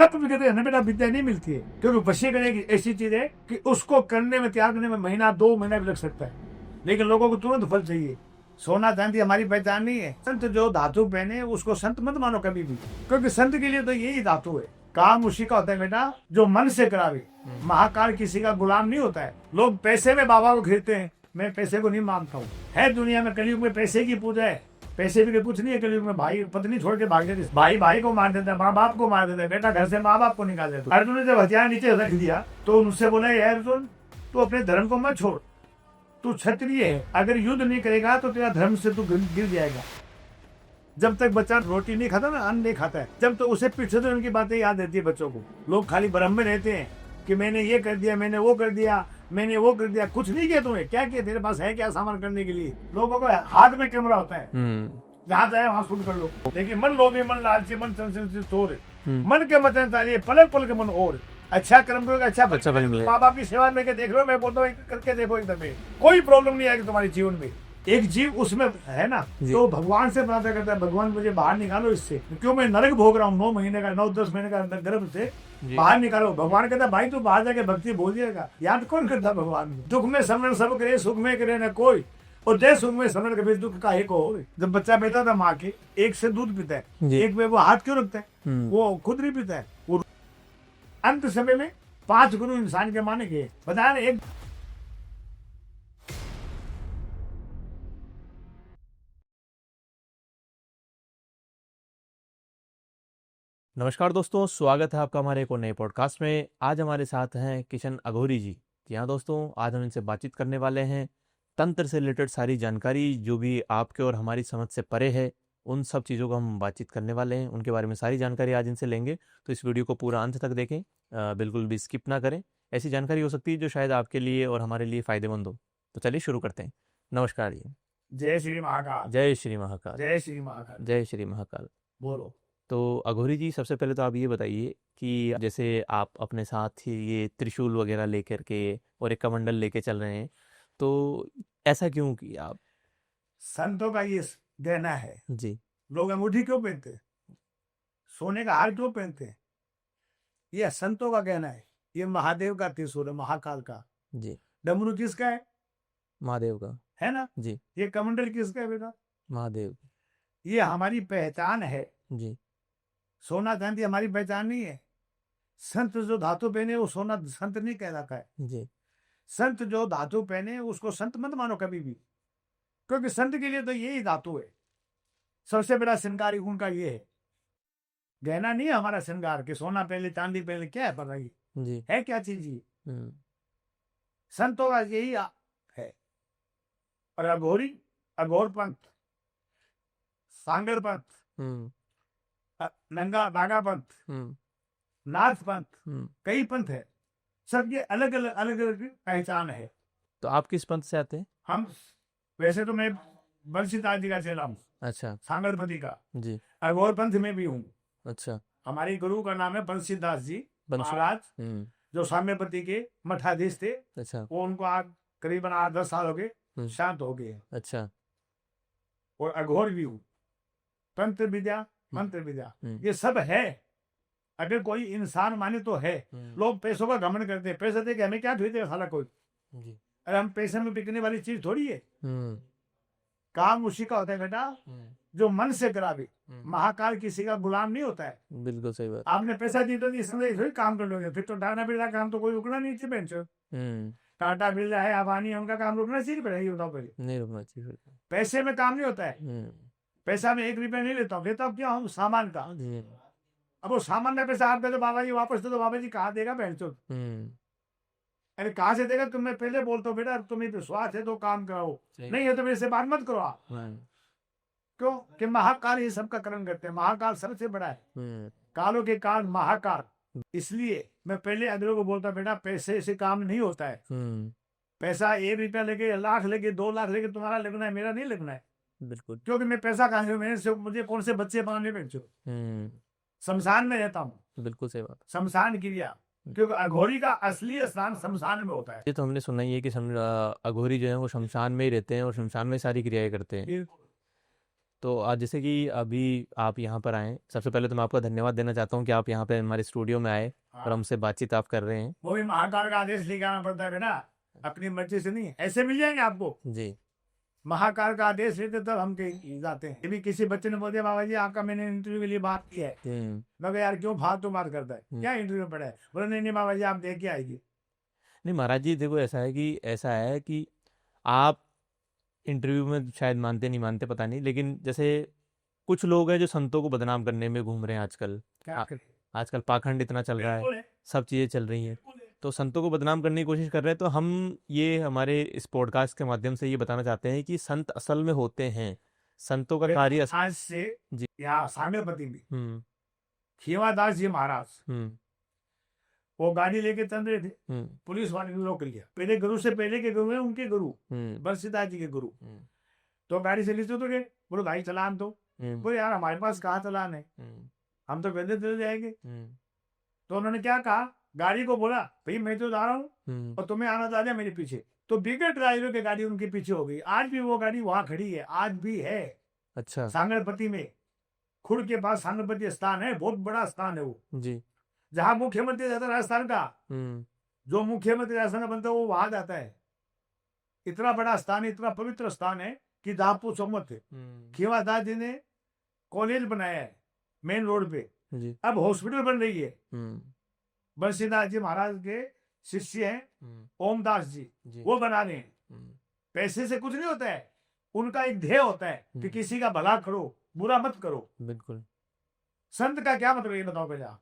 तत्व कहते हैं ना बेटा, विद्या नहीं मिलती है, क्योंकि वशीकरण एक ऐसी चीज है कि उसको करने में, तैयार करने में महीना 2 महीना भी लग सकता है, लेकिन लोगों को तुरंत फल चाहिए। सोना चांदी हमारी पहचान नहीं है। संत जो धातु पहने उसको संत मत मानो कभी भी, क्योंकि संत के लिए तो यही धातु है। काम उसी का होता है बेटा जो मन से करावे। महाकाल किसी का गुलाम नहीं होता है। लोग पैसे में बाबा को खरीदते हैं, मैं पैसे को नहीं मानता हूँ। है दुनिया में कलयुग में पैसे की पूजा है, पैसे भी कुछ नहीं है कलयुग में। भाई पत्नी छोड़ के भाग जाती, भाई भाई को मार देता है, माँ बाप को मार देता है, बेटा घर से माँ बाप को निकाल देता है। अर्जुन ने जब हथियार नीचे रख दिया तो उनसे बोला, यार अर्जुन तू अपने धर्म को मत छोड़, तू क्षत्रिय है, अगर युद्ध नहीं करेगा तो तेरा धर्म से तू गिर जाएगा। जब तक बच्चा रोटी नहीं खाता ना, अन्न नहीं खाता है, जब तो उसे पीछे तो उनकी बातें याद रहती है बच्चों को। लोग खाली भ्रम में रहते हैं कि मैंने ये कर दिया, मैंने वो कर दिया, मैंने वो कर दिया। कुछ नहीं किया तुम्हें, क्या किया, तेरे पास है क्या सामान करने के लिए? लोगों को हाथ में कैमरा होता है, जहाँ जाए वहां शूट कर लो। लेकिन मन लोभी, मन लालची, मन संशय चोर, मन के मचन चाहिए, पलक पल के मन और। अच्छा कर्म करोगे, अच्छा फल मिलेगा। माँ बाप की सेवा में के देख लो, मैं बोलता हूँ करके देखो, एकदम कोई प्रॉब्लम नहीं आएगी तुम्हारे जीवन में। एक जीव उसमें है ना, तो भगवान से प्रार्थना करता है, भगवान मुझे बाहर निकालो इससे, क्यों मैं नरक भोग रहा हूँ 9 महीने का, 9-10 महीने का गर्भ से बाहर निकालो। भगवान कहता है भाई तू बाहर जाके भक्ति बोल जाएगा। याद कौन करता भगवान? दुख में समरण सब करे, सुख में करे न कोई, और जय सुख में समरण कभी दुख का एक हो। जब बच्चा पीता था माँ के, एक से दूध पीता है, एक में वो हाथ क्यों रखता है? वो खुद नहीं पीता है। वो अंत समय में 5 गुरु इंसान के माने गए, बताया ना। एक नमस्कार दोस्तों, स्वागत है आपका हमारे एक और नए पॉडकास्ट में। आज हमारे साथ हैं किशन अघोरी जी। जी हाँ दोस्तों, आज हम इनसे बातचीत करने वाले हैं तंत्र से रिलेटेड सारी जानकारी जो भी आपके और हमारी समझ से परे है, उन सब चीज़ों को हम बातचीत करने वाले हैं। उनके बारे में सारी जानकारी आज इनसे लेंगे, तो इस वीडियो को पूरा अंत तक देखें, बिल्कुल भी स्किप ना करें। ऐसी जानकारी हो सकती है जो शायद आपके लिए और हमारे लिए फ़ायदेमंद हो। तो चलिए शुरू करते हैं। नमस्कार जी। जय श्री महाकाल, जय श्री महाकाल, जय श्री महाकाल, जय श्री महाकाल। बोलो। तो अघोरी जी, सबसे पहले तो आप ये बताइए कि जैसे आप अपने साथ ही ये त्रिशूल वगैरह लेकर के और एक कमंडल लेके चल रहे हैं, तो ऐसा क्यों किया आप? संतों का ये गहना है। जी। लोग अंगूठी क्यों पहनते हैं, सोने का हार क्यों पहनते हैं? ये संतों का गहना है। ये महादेव का त्रिशूल है, महाकाल का। जी। डमरू किसका है? महादेव का। है ना। जी। ये कमंडल किसका है बेटा? महादेव। ये हमारी पहचान है। जी। सोना चांदी हमारी पहचान नहीं है। संत जो धातु पहने वो सोना संत नहीं कहलाता है। जी। संत जो धातु पहने उसको संत मत मानो कभी भी, क्योंकि संत के लिए तो यही धातु है। सबसे बड़ा श्रृंगार उनका ये है। गहना नहीं है हमारा श्रृंगार के सोना पहले चांदी पहले, क्या है पता जी। है क्या चीज ये? संतों का यही है। और अघोरी, अघोर पंथ, सांगर पंथ, नंगा नागा पंथ, नाथ पंथ, कई पंथ है। सबके अलग अलग पहचान है। तो आप किस पंथ से आते हैं? हम वैसे तो मैं बंसीदास जी का चेला हूँ। अच्छा। सांगरपति का। जी। अघोर पंथ में भी हूँ। अच्छा। हमारे गुरु का नाम है बंसीदास जी महाराज, जो साम्यपति के मठाधीश थे। अच्छा। वो उनको आज करीबन 8-10 साल हो गए, शांत हो गए। अच्छा। और अघोर भी हूँ। तंत्र विद्या, मंत्र विद्या, ये सब है। अगर कोई इंसान माने तो है। लोग पैसों का घमंड करते हैं, पैसे दे के हमें क्या खरीदेगा साला कोई? अरे हम पैसे में बिकने वाली चीज थोड़ी है। काम उसी का होता है बेटा जो मन से करावे। महाकाल किसी का गुलाम नहीं होता है। बिल्कुल सही बात। आपने पैसा दी तो इसमें थोड़ी काम कर लोगे, फिर तो टाटा बिरला काम तो कोई रुकना नहीं चाहिए। बेंचो टाटा बिरला है, अबानी, उनका काम रुकना चाहिए? पहले ये बताओ, पहले नहीं रुकना चाहिए। पैसे में काम नहीं होता है। पैसा में 1 रुपया नहीं लेता हूँ, लेता हूँ क्या हूँ? सामान का। अब वो सामान में पैसा आप दे दो, बाबा जी वापस दे दो, बाबा जी कहाँ देगा बेंचो? अरे कहाँ से देगा? तुम्हें पहले बोलता हूँ बेटा, तुम्हें विश्वास है तो काम कराओ, नहीं है तो मेरे से बात मत करो आप। क्यों? कि महाकाल ये सबका कर्म करते हैं। महाकाल सबसे बड़ा है। कालों के काल महाकाल। इसलिए मैं पहले अगलों को बोलता बेटा, पैसे से काम नहीं होता है। पैसा 1 रुपया लेके, लाख लेके, 2 लाख लेके तुम्हारा लगना है, मेरा नहीं लगना है। बिल्कुल। क्योंकि मैं पैसा कहाँ से, मेरे से मुझे कौन से बच्चे पाने बेचो? शमशान में रहता हूँ। बिल्कुल सही बात। शमशान क्रिया, क्योंकि अघोरी का असली स्थान शमशान में होता है। ये तो हमने सुना ही है कि अघोरी जो है वो शमशान में ही रहते हैं और शमशान में सारी क्रियाएं करते हैं। तो आज जैसे कि अभी आप यहाँ पर आए, सबसे पहले तो मैं आपका धन्यवाद देना चाहता हूँ कि आप यहाँ पे हमारे स्टूडियो में आए और हाँ, हमसे बातचीत आप कर रहे हैं। वो भी महाकाल का आदेश लेके आना पड़ता है बेटा, अपनी मर्जी से नहीं। ऐसे मिल जाएंगे आपको, जी। महाकाल का आदेश लेते तब हम कहीं जाते हैं। अभी किसी बच्चे ने बोल दिया बाबा जी आपका मैंने इंटरव्यू के लिए बात की है, मैं कहा यार क्यों फालतू बात करता है, क्या इंटरव्यू पड़ा है? बोले नहीं नहीं बाबा जी आप देख के आएगी। नहीं महाराज जी, देखो ऐसा है कि आप इंटरव्यू में शायद मानते नहीं मानते पता नहीं, लेकिन जैसे कुछ लोग हैं जो संतों को बदनाम करने में घूम रहे हैं आजकल। क्या करें? आजकल पाखंड इतना चल रहा है, बिल्कुल है, सब चीज़ें चल रही हैं, बिल्कुल है। तो संतों को बदनाम करने की कोशिश कर रहे हैं। तो हम ये हमारे इस पॉडकास्ट के माध्यम से ये बताना चाहते हैं कि संत असल में होते हैं, संतों का कार्य आज से जी। यहाँ सामयपति में हम्म। खीवादास जी महाराज हम्म। वो गाड़ी लेके चल रहे थे, हम्म। पुलिस वाले ने रोक लिया। पहले गुरु से पहले के गुरु है उनके गुरु हम्म। बंसीदास जी के गुरु। हम्म। तो गाड़ी से नीचे उतर गए, बोलो भाई चलान दो। हम्म। बोले यार हमारे पास कहाँ चलान है, हम्म। हम तो पैदल चले जाएंगे। हम्म। तो उन्होंने क्या कहा, गाड़ी को बोला भाई मैं तो जा रहा हूँ हम्म। और तुम्हें आना था मेरे पीछे। तो बिगड़ ड्राइवर की गाड़ी उनके पीछे हो गई। आज भी वो गाड़ी वहां खड़ी है, आज भी है अच्छा सांगरपति में, खुर्द के पास सांगरपति स्थान है, बहुत बड़ा स्थान है वो, जी। जहां मुख्यमंत्री जाता है राजस्थान का। हम्म। जो मुख्यमंत्री राजस्थान का बनता है वो वहां जाता है। इतना बड़ा स्थान है, इतना पवित्र स्थान है कि जहां पूछो मत। खीवादास जी ने कॉलेज बनाया है मेन रोड पे, जी। अब हॉस्पिटल बन रही है। हम्म। बंसीदास जी महाराज के शिष्य हैं हम्म। ओमदास जी, जी। वो बना रहे हैं। हम्म। पैसे से कुछ नहीं होता है, उनका एक ध्येय होता है कि किसी का भला करो, बुरा मत करो। बिल्कुल। संत का क्या मतलब ये बताओ पहले आप।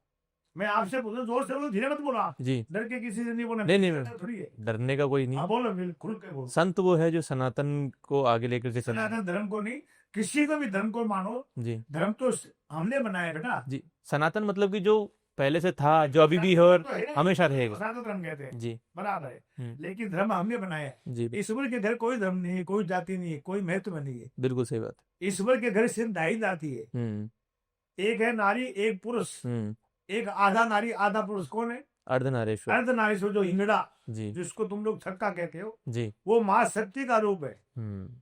मैं आपसे पूछूं, जोर से बोलो, धीरे मत बोलो आप, जी। डर के किसी से नहीं बोलना। नहीं थोड़ी है, डरने का कोई नहीं। हाँ बोलो, खुल के बोलो। संत वो है जो सनातन को आगे लेकर के चल। सनातन धर्म को नहीं, किसी को भी धर्म को मानो, जी। धर्म तो हमने बनाया बेटा। जी। सनातन मतलब कि जो पहले से था, जो अभी भी है और तो है, हमेशा रहेगा। सनातन धर्म कहते हैं, जी। बराबर है। लेकिन धर्म हमने बनाया है। जी। ईश्वर के घर कोई धर्म नहीं है, कोई जाति नहीं है, कोई महत्व नहीं है। बिल्कुल सही बात। ईश्वर के घर सिर्फ ढाई जाति है, एक है नारी एक पुरुष, एक आधा नारी आधा पुरुष। कौन है? अर्धनारीश्वर। अर्धनारीश्वर जो हिंगड़ा, जी। जिसको तुम लोग छक्का कहते हो, जी। वो माँ शक्ति का रूप है। हम्म।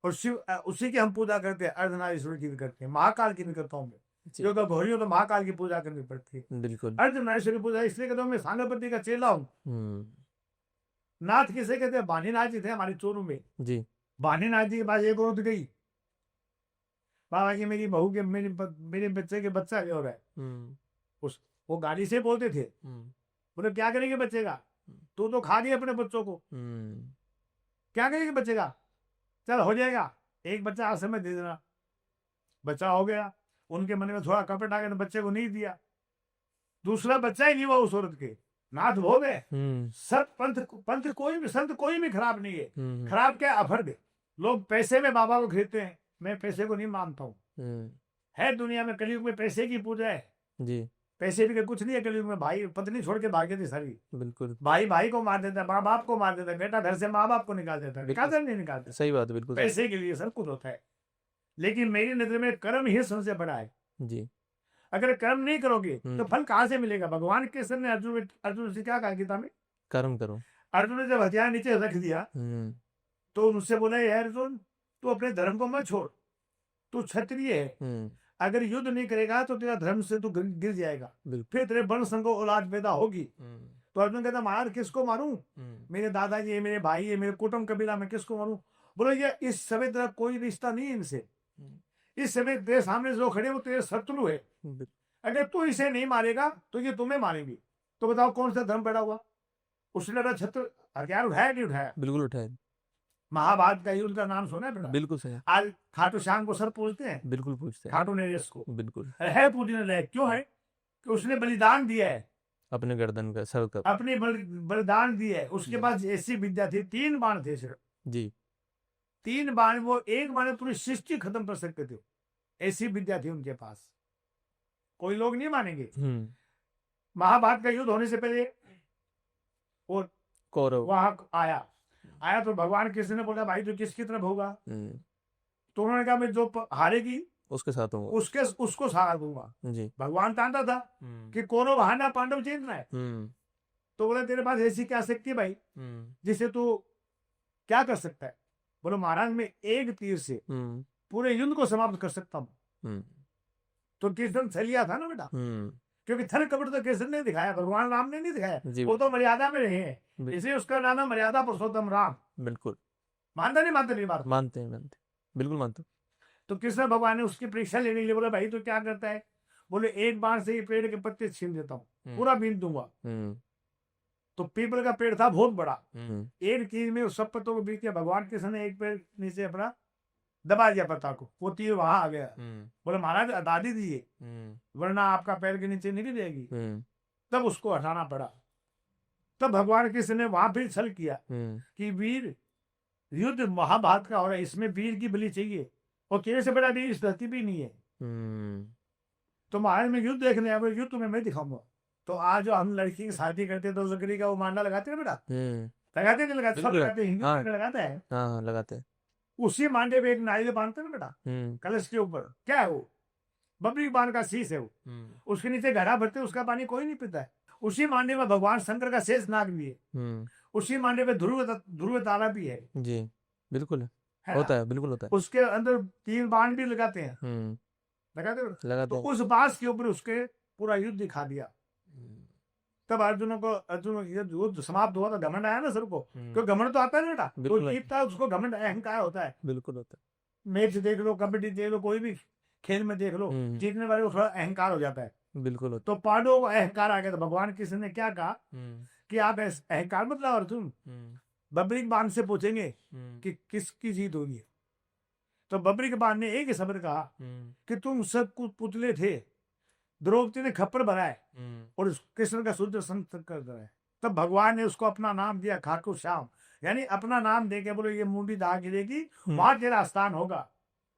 और शिव उसी की हम पूजा करते हैं, अर्धनारीश्वर की भी करते हैं, महाकाल की भी करता हूँ मैं, क्योंकि घोड़ी हो तो महाकाल की पूजा करनी पड़ती है। बिल्कुल। अर्धनारीश्वर की पूजा इसलिए करता हूँ, मैं सांगरपति का चेला हूँ। नाथ किसे कहते हैं? बानीनाथ जी थे हमारे चोरू में। जी। बानीनाथ जी के पास एक औरत गई, बाबा जी मेरी बहू के मेरे बच्चे के बच्चा हो रहा है। उस वो गाड़ी से बोलते थे, बोले क्या करेंगे बच्चे का, तो खा दिए अपने बच्चों को, क्या करेंगे बच्चे का, चल हो जाएगा, एक बच्चा आज समय दे देना। बच्चा हो गया, उनके मन में थोड़ा कपट आ गया तो बच्चे को नहीं दिया। दूसरा बच्चा ही नहीं हुआ उस औरत के, नाथ हो गए। सब पंथ कोई भी संत कोई भी खराब नहीं है। खराब क्या? अफर्द। लोग पैसे में बाबा को खरीदते हैं, मैं पैसे को नहीं मानता हूँ। है दुनिया में कलयुग में पैसे की पूजा है जी। पैसे भी कुछ नहीं है कलयुग में। भाई पत्नी छोड़ के भागे थी सारी, बिल्कुल। भाई भाई को मार देता है, माँ बाप को मार देता है, बेटा घर से माँ बाप को निकाल देता है, कादर नहीं निकालता। सही बात है, बिल्कुल। पैसे के लिए सब कुछ होता है, लेकिन मेरी नजर में कर्म ही सबसे बड़ा है। जी। अगर कर्म नहीं करोगे तो फल कहाँ से मिलेगा? भगवान कृष्ण ने अर्जुन से क्या कहा गीता में? कर्म करो। अर्जुन ने जब हथियार नीचे रख दिया तो उनसे बोला यार अर्जुन तू अपने धर्म को मत छोड़, तू क्षत्रिय है, अगर युद्ध नहीं करेगा तो तेरा धर्म से तू गिर जाएगा, फिर तेरे वंश संग औलाद पैदा होगी। तो अर्जुन कहता महाराज किसको मारूं? मेरे दादाजी है, मेरे भाई है, मेरे कुटुंब कबीला में किसको मारूं? बोलो ये इस समय तेरा कोई रिश्ता नहीं है इनसे। इस समय तेरे सामने जो खड़े वो तेरे शत्रु है, अगर तू इसे नहीं मारेगा तो ये तुम्हें मारेंगे। तो बताओ कौन सा धर्म पैदा हुआ? उसने लगा छत्र हथियार उठाया नहीं उठाया? बिल्कुल उठाया। महाभारत का युद्ध का नाम सुना है? बिल्कुल सही। आज खाटू श्याम को सर पूछते हैं, बिल्कुल पूछते हैं, खाटू नरेश को बिल्कुल है पूजने लायक। क्यों है? कि उसने बलिदान दिया है, अपने गर्दन का सर का अपने बलिदान दिया है। उसके पास ऐसी विद्या थी, 3 बाण थे सिर्फ जी, 3 बाण, वो एक बाण पूरी सृष्टि खत्म कर सकते थे, ऐसी विद्या थी उनके पास। कोई लोग नहीं मानेंगे। महाभारत का युद्ध होने से पहले और कौरव वहां आया तो भगवान कृष्ण ने बोला भाई तू किसकी तरफ होगा? तो उन्होंने कहा मैं जो हारेगी उसके साथ होगा, उसको सहारा दूंगा जी। भगवान चाहता था कि कौरव हारना पांडव जीतना है। तो बोले तेरे पास ऐसी क्या शक्ति भाई जिससे तू क्या कर सकता है? बोलो महाराज मैं एक तीर से पूरे युद्ध को समाप्त कर सकता हूँ। हम्म, तो कृष्ण छलिया था ना बेटा, क्योंकि थल कपट तो कृष्ण ने दिखाया, भगवान राम ने नहीं दिखाया। जी वो तो मर्यादा में रहे हैं, बिल- इसलिए उसका नाम है मर्यादा पुरुषोत्तम राम। बिल्कुल मानता नहीं, मानता नहीं बात। मानते हैं, बिल्कुल मानते तो कृष्ण भगवान ने उसकी परीक्षा लेने के लिए बोला, भाई तो क्या करता है? बोले, एक बार से ये पेड़ के पत्ते छीन देता हूँ, हैं। पूरा बीन दूंगा। तो पीपल का पेड़ था बहुत बड़ा, एक चीज में उस सब पत्तों को बीत के भगवान कृष्ण ने एक पेड़ नीचे अपना दबा दिया पत्ता को, वो तीर वहां आ गया। बोले, महाराज हटा दीजिए, वरना आपका पैर के नीचे निकल जाएगी। तब उसको हटाना पड़ा। तब भगवान कृष्ण ने वहां फिर छल किया कि वीर, युद्ध महाभारत का हो रहा है, इसमें वीर की बलि चाहिए, और तेरे से बड़ा वीर इस धरती भी नहीं है। तो महाराज में युद्ध देखने आए, युद्ध तुम्हें मैं दिखाऊंगा। तो आज जो हम लड़की की शादी करते तो लकड़ी का वो मांडा लगाते हैं बेटा, लगाते नहीं लगाते? सब बिल्कुल। लगाते हैं, हिंदू हाँ। में लगाता है। हाँ लगाते हैं। उसी मांडे पे एक नारियल बांधते हैं ना बेटा, कलश के ऊपर। क्या है वो? बबरी बाण का शीश है वो, उसके नीचे घड़ा भरते, उसका पानी कोई नहीं पीता है। उसी मांडे में भगवान शंकर का शेष नाग भी है, उसी मांडे में ध्रुव तारा भी है। जी बिल्कुल है होता ना? है, बिल्कुल होता है। उसके अंदर 3 बाण भी लगाते हैं, लगाते हो? लगाते तो हैं। उस बांस के ऊपर उसके पूरा युद्ध दिखा दिया। तब अर्जुन युद्ध समाप्त हुआ तो घमंड आया ना सर को, क्योंकि घमंड तो आता है ना बेटा, तो बिल्कुल है। जीतता है उसको घमंड, अहंकार होता है। बिल्कुल होता मैच देख लो, कबड्डी देख लो, कोई भी खेल में देख लो, जीतने वाले को थोड़ा अहंकार हो जाता है। है। बिल्कुल होता तो पांडवों को अहंकार आ गया, तो भगवान कृष्ण ने क्या कहा है। कि आप अहंकार मत लाओ अर्जुन, बबरी बाण से पूछेंगे कि किसकी जीत होगी। तो बबरी बाण ने एक ही शब्द कहा कि तुम सब कुछ पुतले थे, द्रौपदी ने खप्पर बनाए और कृष्ण का शुद्ध संत कर दिया। तब भगवान ने उसको अपना नाम दिया खाटू श्याम, यानी अपना नाम दे के बोलो ये मुंडी दाग गिरेगी, वहां तेरा स्थान होगा।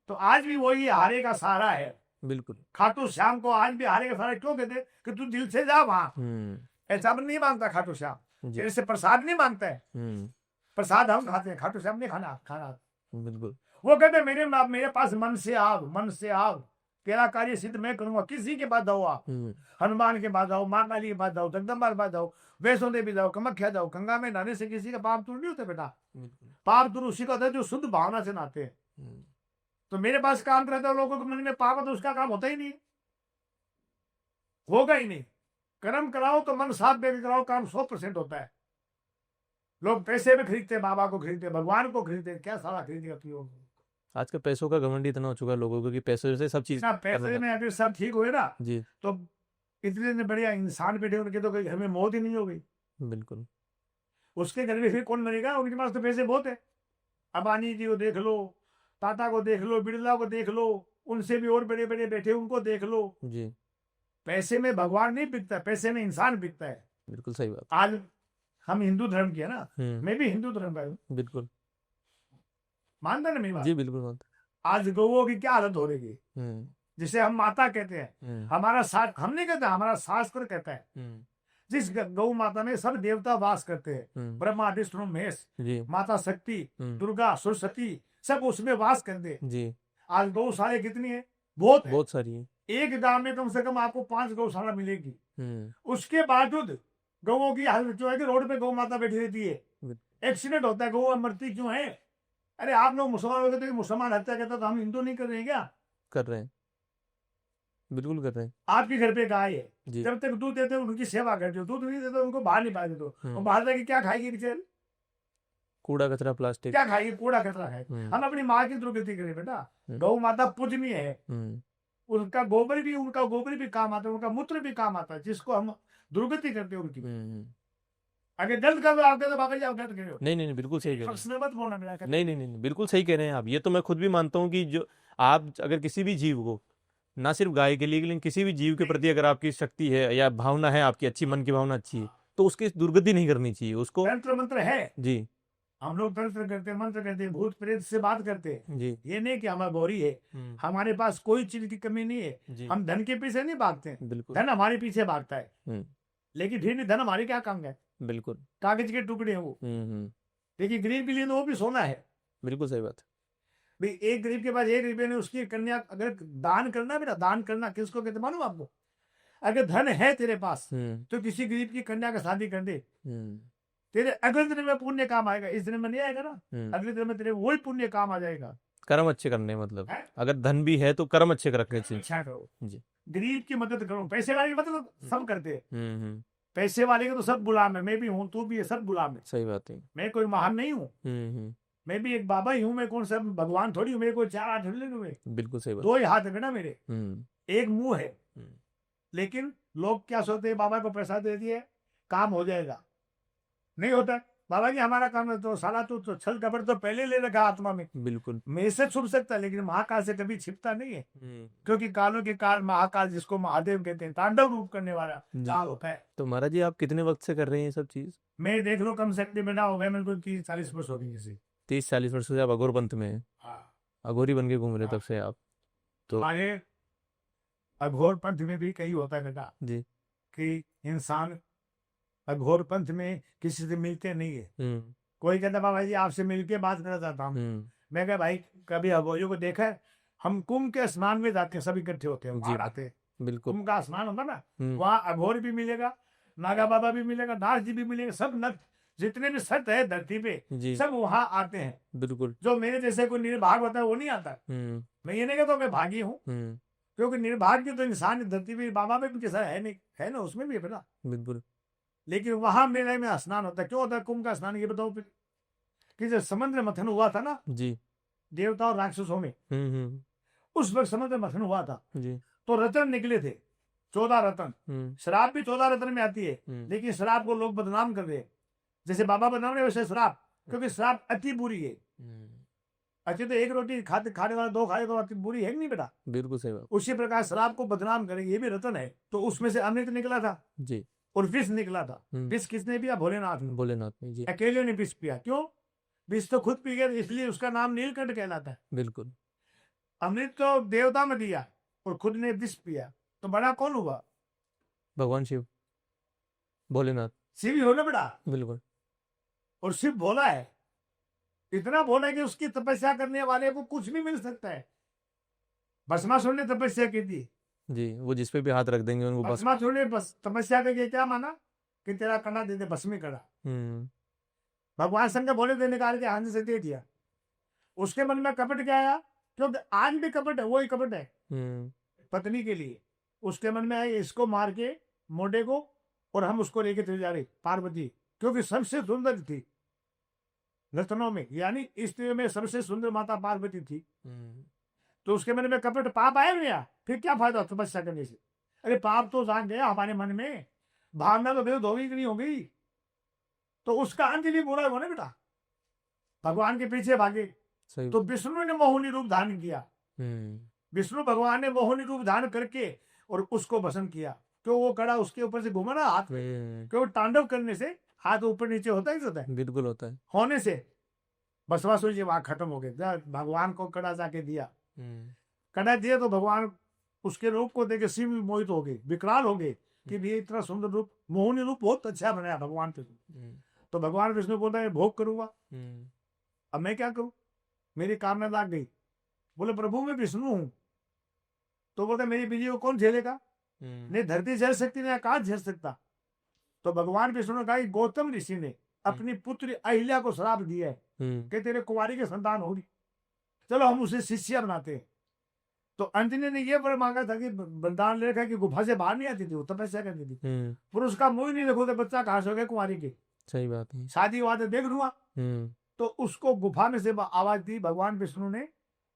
तो आज भी वही हारे का सहारा है। बिल्कुल। खाटू श्याम को आज भी हारे का सहारा क्यों कहते? कि तू दिल से जा वहां। ऐसा नहीं मांगता खाटू श्याम, तेरे से प्रसाद नहीं मांगता है। प्रसाद हम खाते हैं, खाटू श्याम नहीं खाना। बिल्कुल। वो कहते मेरे पास मन से आओ, तेरा कार्य सिद्ध मैं करूंगा। किसी के पास जाओ आप, हनुमान के पास जाओ, माँ काली के पास जाओ, जगदम्बा के पास जाओ, वैष्णो देवी जाओ, कामाख्या जाओ। गंगा में नहाने से किसी का पाप दूर नहीं होता बेटा। पाप दूर उसी का होता है जो शुद्ध भावना से नहाते हैं। तो मेरे पास काम करते हो, लोगों के मन में पाप है तो उसका काम होता ही नहीं, होगा ही नहीं। कर्म कराओ तो मन साफ देकर कराओ, काम 100% होता है। लोग पैसे में खरीदते, बाबा को खरीदते, भगवान को खरीदते, क्या सारा खरीदेगा। आज का पैसों का घमंड इतना हो चुका है लोगों को कि पैसों से सब चीज पैसे में अगर सब ठीक हुए ना जी, तो इतने बढ़िया इंसान बैठे उनके तो घर में मौत ही नहीं हो गई। बिल्कुल। उसके घर में फिर कौन मरेगा? उनके पास तो पैसे बहुत है। अबानी जी को देख लो, टाटा को देख लो, बिरला को देख लो, उनसे भी और बड़े बड़े बैठे उनको देख लो। जी पैसे में भगवान नहीं बिकता, पैसे में इंसान बिकता है। बिल्कुल सही बात। आज हम हिंदू धर्म के है ना, मैं भी हिंदू धर्म का हूँ, बिल्कुल मानता ना मेरी बात? जी बिल्कुल मानता। आज गौओं की क्या हालत हो रही है, जिसे हम माता कहते हैं। हमारा हम नहीं कहते, हमारा शास्त्र कहता है जिस गौ माता में सब देवता वास करते हैं, ब्रह्मा विष्णु महेश, माता शक्ति, दुर्गा सरस्वती, सब उसमें वास करते हैं जी। आज गौशाला कितनी है? बहुत सारी है। एक गांव में कम से कम आपको 5 गौशाला मिलेगी। उसके बावजूद गौओं की हालत जो है कि रोड पे गौ माता बैठी रहती है, एक्सीडेंट होता है, गौ मरती क्यों है? अरे आप लोग मुसलमान हो गए, मुसलमान हत्या करता तो हम हिंदू नहीं कर रहे हैं क्या? कर रहे हैं, बिल्कुल कर रहे हैं। आपके घर पे गाय है, जब तक दूध देते हो उनकी सेवा करते हो, दूध नहीं देते उनको बाहर नहीं पाते हो, बाहर जाके क्या खाएगी बेचारी? कूड़ा कचरा प्लास्टिक क्या खाएगी? कूड़ा कचरा खाएगी। हम अपनी माँ की दुर्गति करें बेटा। गौ माता पूजनीय है, उनका गोबर भी काम आता है, उनका मूत्र भी काम आता है, जिसको हम दुर्गति करते हैं उनकी। अगर गलत कर आप तो बाबा जी आप गलत कह रहे हो। नहीं बिल्कुल सही कह रहे हैं। मत बोलना मेरा। नहीं बिल्कुल सही कह रहे हैं आप। ये तो मैं खुद भी मानता हूँ कि जो आप अगर किसी भी जीव को, ना सिर्फ गाय के लिए लेकिन किसी भी जीव के प्रति अगर आपकी शक्ति है या भावना है, आपकी अच्छी मन की भावना अच्छी है, तो उसकी दुर्गति नहीं करनी चाहिए उसको। तंत्र मंत्र है जी, हम लोग तंत्र करते, मंत्र करते, भूत प्रेत से बात करते हैं जी। ये नहीं कि हमारा गौरी है, हमारे पास कोई चीज की कमी नहीं है। हम धन के पीछे नहीं भागते, धन हमारे पीछे भागता है, लेकिन फिर भी धन हमारे क्या काम है? बिल्कुल कागज के टुकड़े हैं वो। लेकिन गरीब के लिए वो भी सोना है। बिल्कुल सही बात। भाई एक गरीब के पास 1 रुपये ने उसकी कन्या अगर दान करना बेटा, दान करना किसको कहते मालूम आपको? अगर धन है तेरे पास तो किसी गरीब की कन्या का शादी कर दे, तेरे अगले दिन में पुण्य काम आएगा। इस दिन में नहीं आएगा ना, अगले दिन में तेरे वही पुण्य काम आ जाएगा। कर्म अच्छे करने मतलब, है? अगर धन भी है तो कर्म अच्छे रखने चाहिए। अच्छा करो, जी। गरीब की मदद करो। पैसे वाले की मदद तो सब करते हैं, हम्म। पैसे वाले के तो सब गुलाम है। मैं भी हूँ, तू भी है, सब गुलाम है। सही बात है। मैं कोई महान नहीं हूँ, हम्म। मैं भी एक बाबा ही हूँ। मैं कौन सा भगवान थोड़ी हूँ, मेरे को 4 हाथ हुए, बिल्कुल सही बात। 2 ही हाथ है ना मेरे, हम्म। एक मुंह है। हम्म। लेकिन लोग क्या सोचते हैं, बाबा को प्रसाद दे दिए काम हो जाएगा, नहीं होता। बाबा जी हमारा काम है, तो साला तू तो छल कपट तो पहले ले रखा आत्मा में, बिल्कुल। मेरे से छुप सकता है, लेकिन महाकाल से कभी छिपता नहीं है। हम्म। क्योंकि कालों के काल महाकाल, जिसको महादेव कहते हैं, तांडव रूप करने वाला जी। काल होता है। तो महाराज जी आप कितने वक्त से कर रहे हैं ये सब चीज? मैं देख लो, कम से कम बिना हो गए मेरे को 30-40 वर्ष हो गई जैसे। 30-40 वर्ष से आप अघोर पंथ में हैं, हाँ, अघोरी बन के घूम रहे हाँ। तब से आप तो। हमारे अघोर पंथ में भी कई होता है बेटा, जी। कि इंसान अघोर पंथ में किसी से मिलते नहीं है। हम्म। कोई कहता बाबा जी आपसे मिलके बात करना चाहता हूँ। मैं कहा भाई कभी अघोरियों को देखा है? हम कुंभ के स्नान में जाते हैं, सब इकट्ठे होते हैं, जी। बाहर आते हैं, बिल्कुल। कुंभ का स्नान होता ना, हम्म। वहाँ अघोर भी मिलेगा, नागा बाबा भी मिलेगा, दास जी भी मिलेगा, सब नट जितने भी सत है धरती पे जी। सब वहाँ आते हैं। बिल्कुल। जो मेरे जैसे कोई निर्भाग होता है वो नहीं आता। हम्म। मैं ये नहीं कहता मैं भागी हूँ, हम्म। क्योंकि निर्भाग्य तो इंसान धरती पे बाबा में भी कैसा है नहीं, है ना, उसमें भी है बेटा। बिल्कुल। लेकिन वहां मेले में स्नान होता है। क्यों होता है कुंभ का स्नान, ये बताओ फिर। कि जब समुद्र मंथन हुआ था ना जी। देवता और राक्षसों में, हम्म। उस वक्त समुद्र मंथन हुआ था, जी। तो रत्न निकले थे, 14 रत्न। हम्म। शराब भी 14 रत्न में आती है, हम्म। लेकिन शराब को लोग बदनाम कर रहे हैं। जैसे बाबा बदनाम रहे वैसे शराब, क्योंकि शराब अति बुरी है। अच्छी तो एक रोटी खाते खाने वाला 2 खाए तो अति बुरी है कि नहीं बेटा। बिल्कुल सही बात। उसी प्रकार शराब को बदनाम करेंगे, ये भी रत्न है। तो उसमें से अमृत निकला था जी। और विष निकला था। हम्म। विष किसने पिया? भोलेनाथ ने। भोलेनाथ में जी। अकेले ने विष पिया। क्यों? विष तो खुद पी गया, इसलिए उसका नाम नीलकंठ कहलाता है। बिल्कुल। अमृत तो देवता में दिया और खुद ने विष पिया, तो बड़ा कौन हुआ? भगवान शिव, भोलेनाथ। शिव ही हो ना बेटा। बिल्कुल। और शिव भोला है, इतना भोला है कि उसकी तपस्या करने वाले को कुछ भी मिल सकता है। भस्मासुर ने तपस्या की थी, जी, वो जिस पे भी हाथ रख देंगे उनको बस। भस्मासुर ने बस तपस्या करके क्या माना कि तेरा कड़ा दे दे, भस्मी कड़ा। हम्म। भगवान शंकर भोले दे निकाल के हाथ से दे दिया। उसके मन में कपट क्या आया? क्योंकि आज भी कपट है, वही कपट है पत्नी के लिए। उसके मन में आया इसको मार के मोटे को, और हम उसको लेके चले जा रहे पार्वती, क्योंकि सबसे सुंदर थी रत्नों में, यानी स्त्रियों में सबसे सुंदर माता पार्वती थी। तो उसके मन में कपट, पाप आया गया, फिर क्या फायदा तपस्या करने से? अरे पाप तो जान गया हमारे मन में, भावना तो विरुद्ध होगी कि नहीं होगी, तो उसका अंत भी बुरा हुआ ना बेटा। भगवान के पीछे भागे, सही। तो विष्णु ने मोहिनी रूप धारण किया। विष्णु भगवान ने मोहिनी रूप धारण करके और उसको भस्म किया। क्यों? वो कड़ा उसके ऊपर से घूमा ना हाथ में, क्यों? तांडव करने से हाथ ऊपर नीचे होता ही होता है, बिल्कुल होता है। होने से भस्मासुर जी वहां खत्म हो गए। भगवान को कड़ा जाके दिया, कड़ा दिया तो भगवान उसके रूप को देखे शिव मोहित हो गए, विकराल हो गए कि भी इतना सुंदर रूप, मोहिनी रूप बहुत अच्छा बनाया भगवान पे। तो भगवान विष्णु बोलता है भोग करूंगा, अब मैं क्या करूं, मेरी कामना लाग गई। बोले प्रभु मैं विष्णु हूं। तो बोलता मेरी विजय को कौन झेलेगा? नहीं धरती झेल सकती, नहीं आकाश झेल सकता। तो भगवान विष्णु ने कहा कि गौतम ऋषि ने अपनी पुत्री अहिल्या को श्राप दिया है कि तेरे कुंवारी के संतान होगी, चलो हम उसे शिष्या बनाते हैं। तो अंजनी ने यह वर मांगा था कि वरदान ले रखा कि गुफा से बाहर नहीं आती थी, वो तपस्या करती थी। पुरुष का मुंह नहीं देखो तो बच्चा कहां से हो गया कुंवारी के? सही बात है। शादी वादे देख लूंगा। तो उसको गुफा में से आवाज दी भगवान विष्णु ने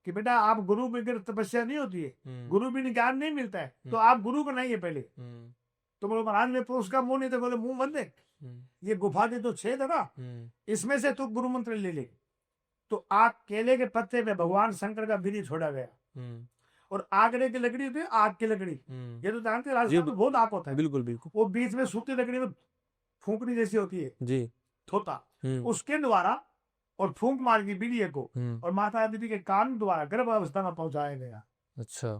कि बेटा आप गुरु बगैर तपस्या नहीं होती है, गुरु बिना ज्ञान नहीं मिलता है, तो आप गुरु बनाइए पहले। तो बोले महाराज ने पुरुष का मुंह नहीं था, बोले मुंह बंद है, ये गुफा दे तो छेद है ना, इसमें से तू गुरु मंत्र ले ले। तो आग केले के पत्ते पे भगवान शंकर का बीज छोड़ा गया, और आगरे की लकड़ी होती है, आग की लकड़ी, ये तो जानते हैं राजस्थान में बहुत आग होता है। बिल्कुल बिल्कुल। वो बीच में सूखी लकड़ी में फूंकनी जैसी होती है जी, थोता, उसके द्वारा और फूंक मार की बीड़िए को और माता देवी के कान द्वारा गर्भ अवस्था में पहुंचाया गया। अच्छा,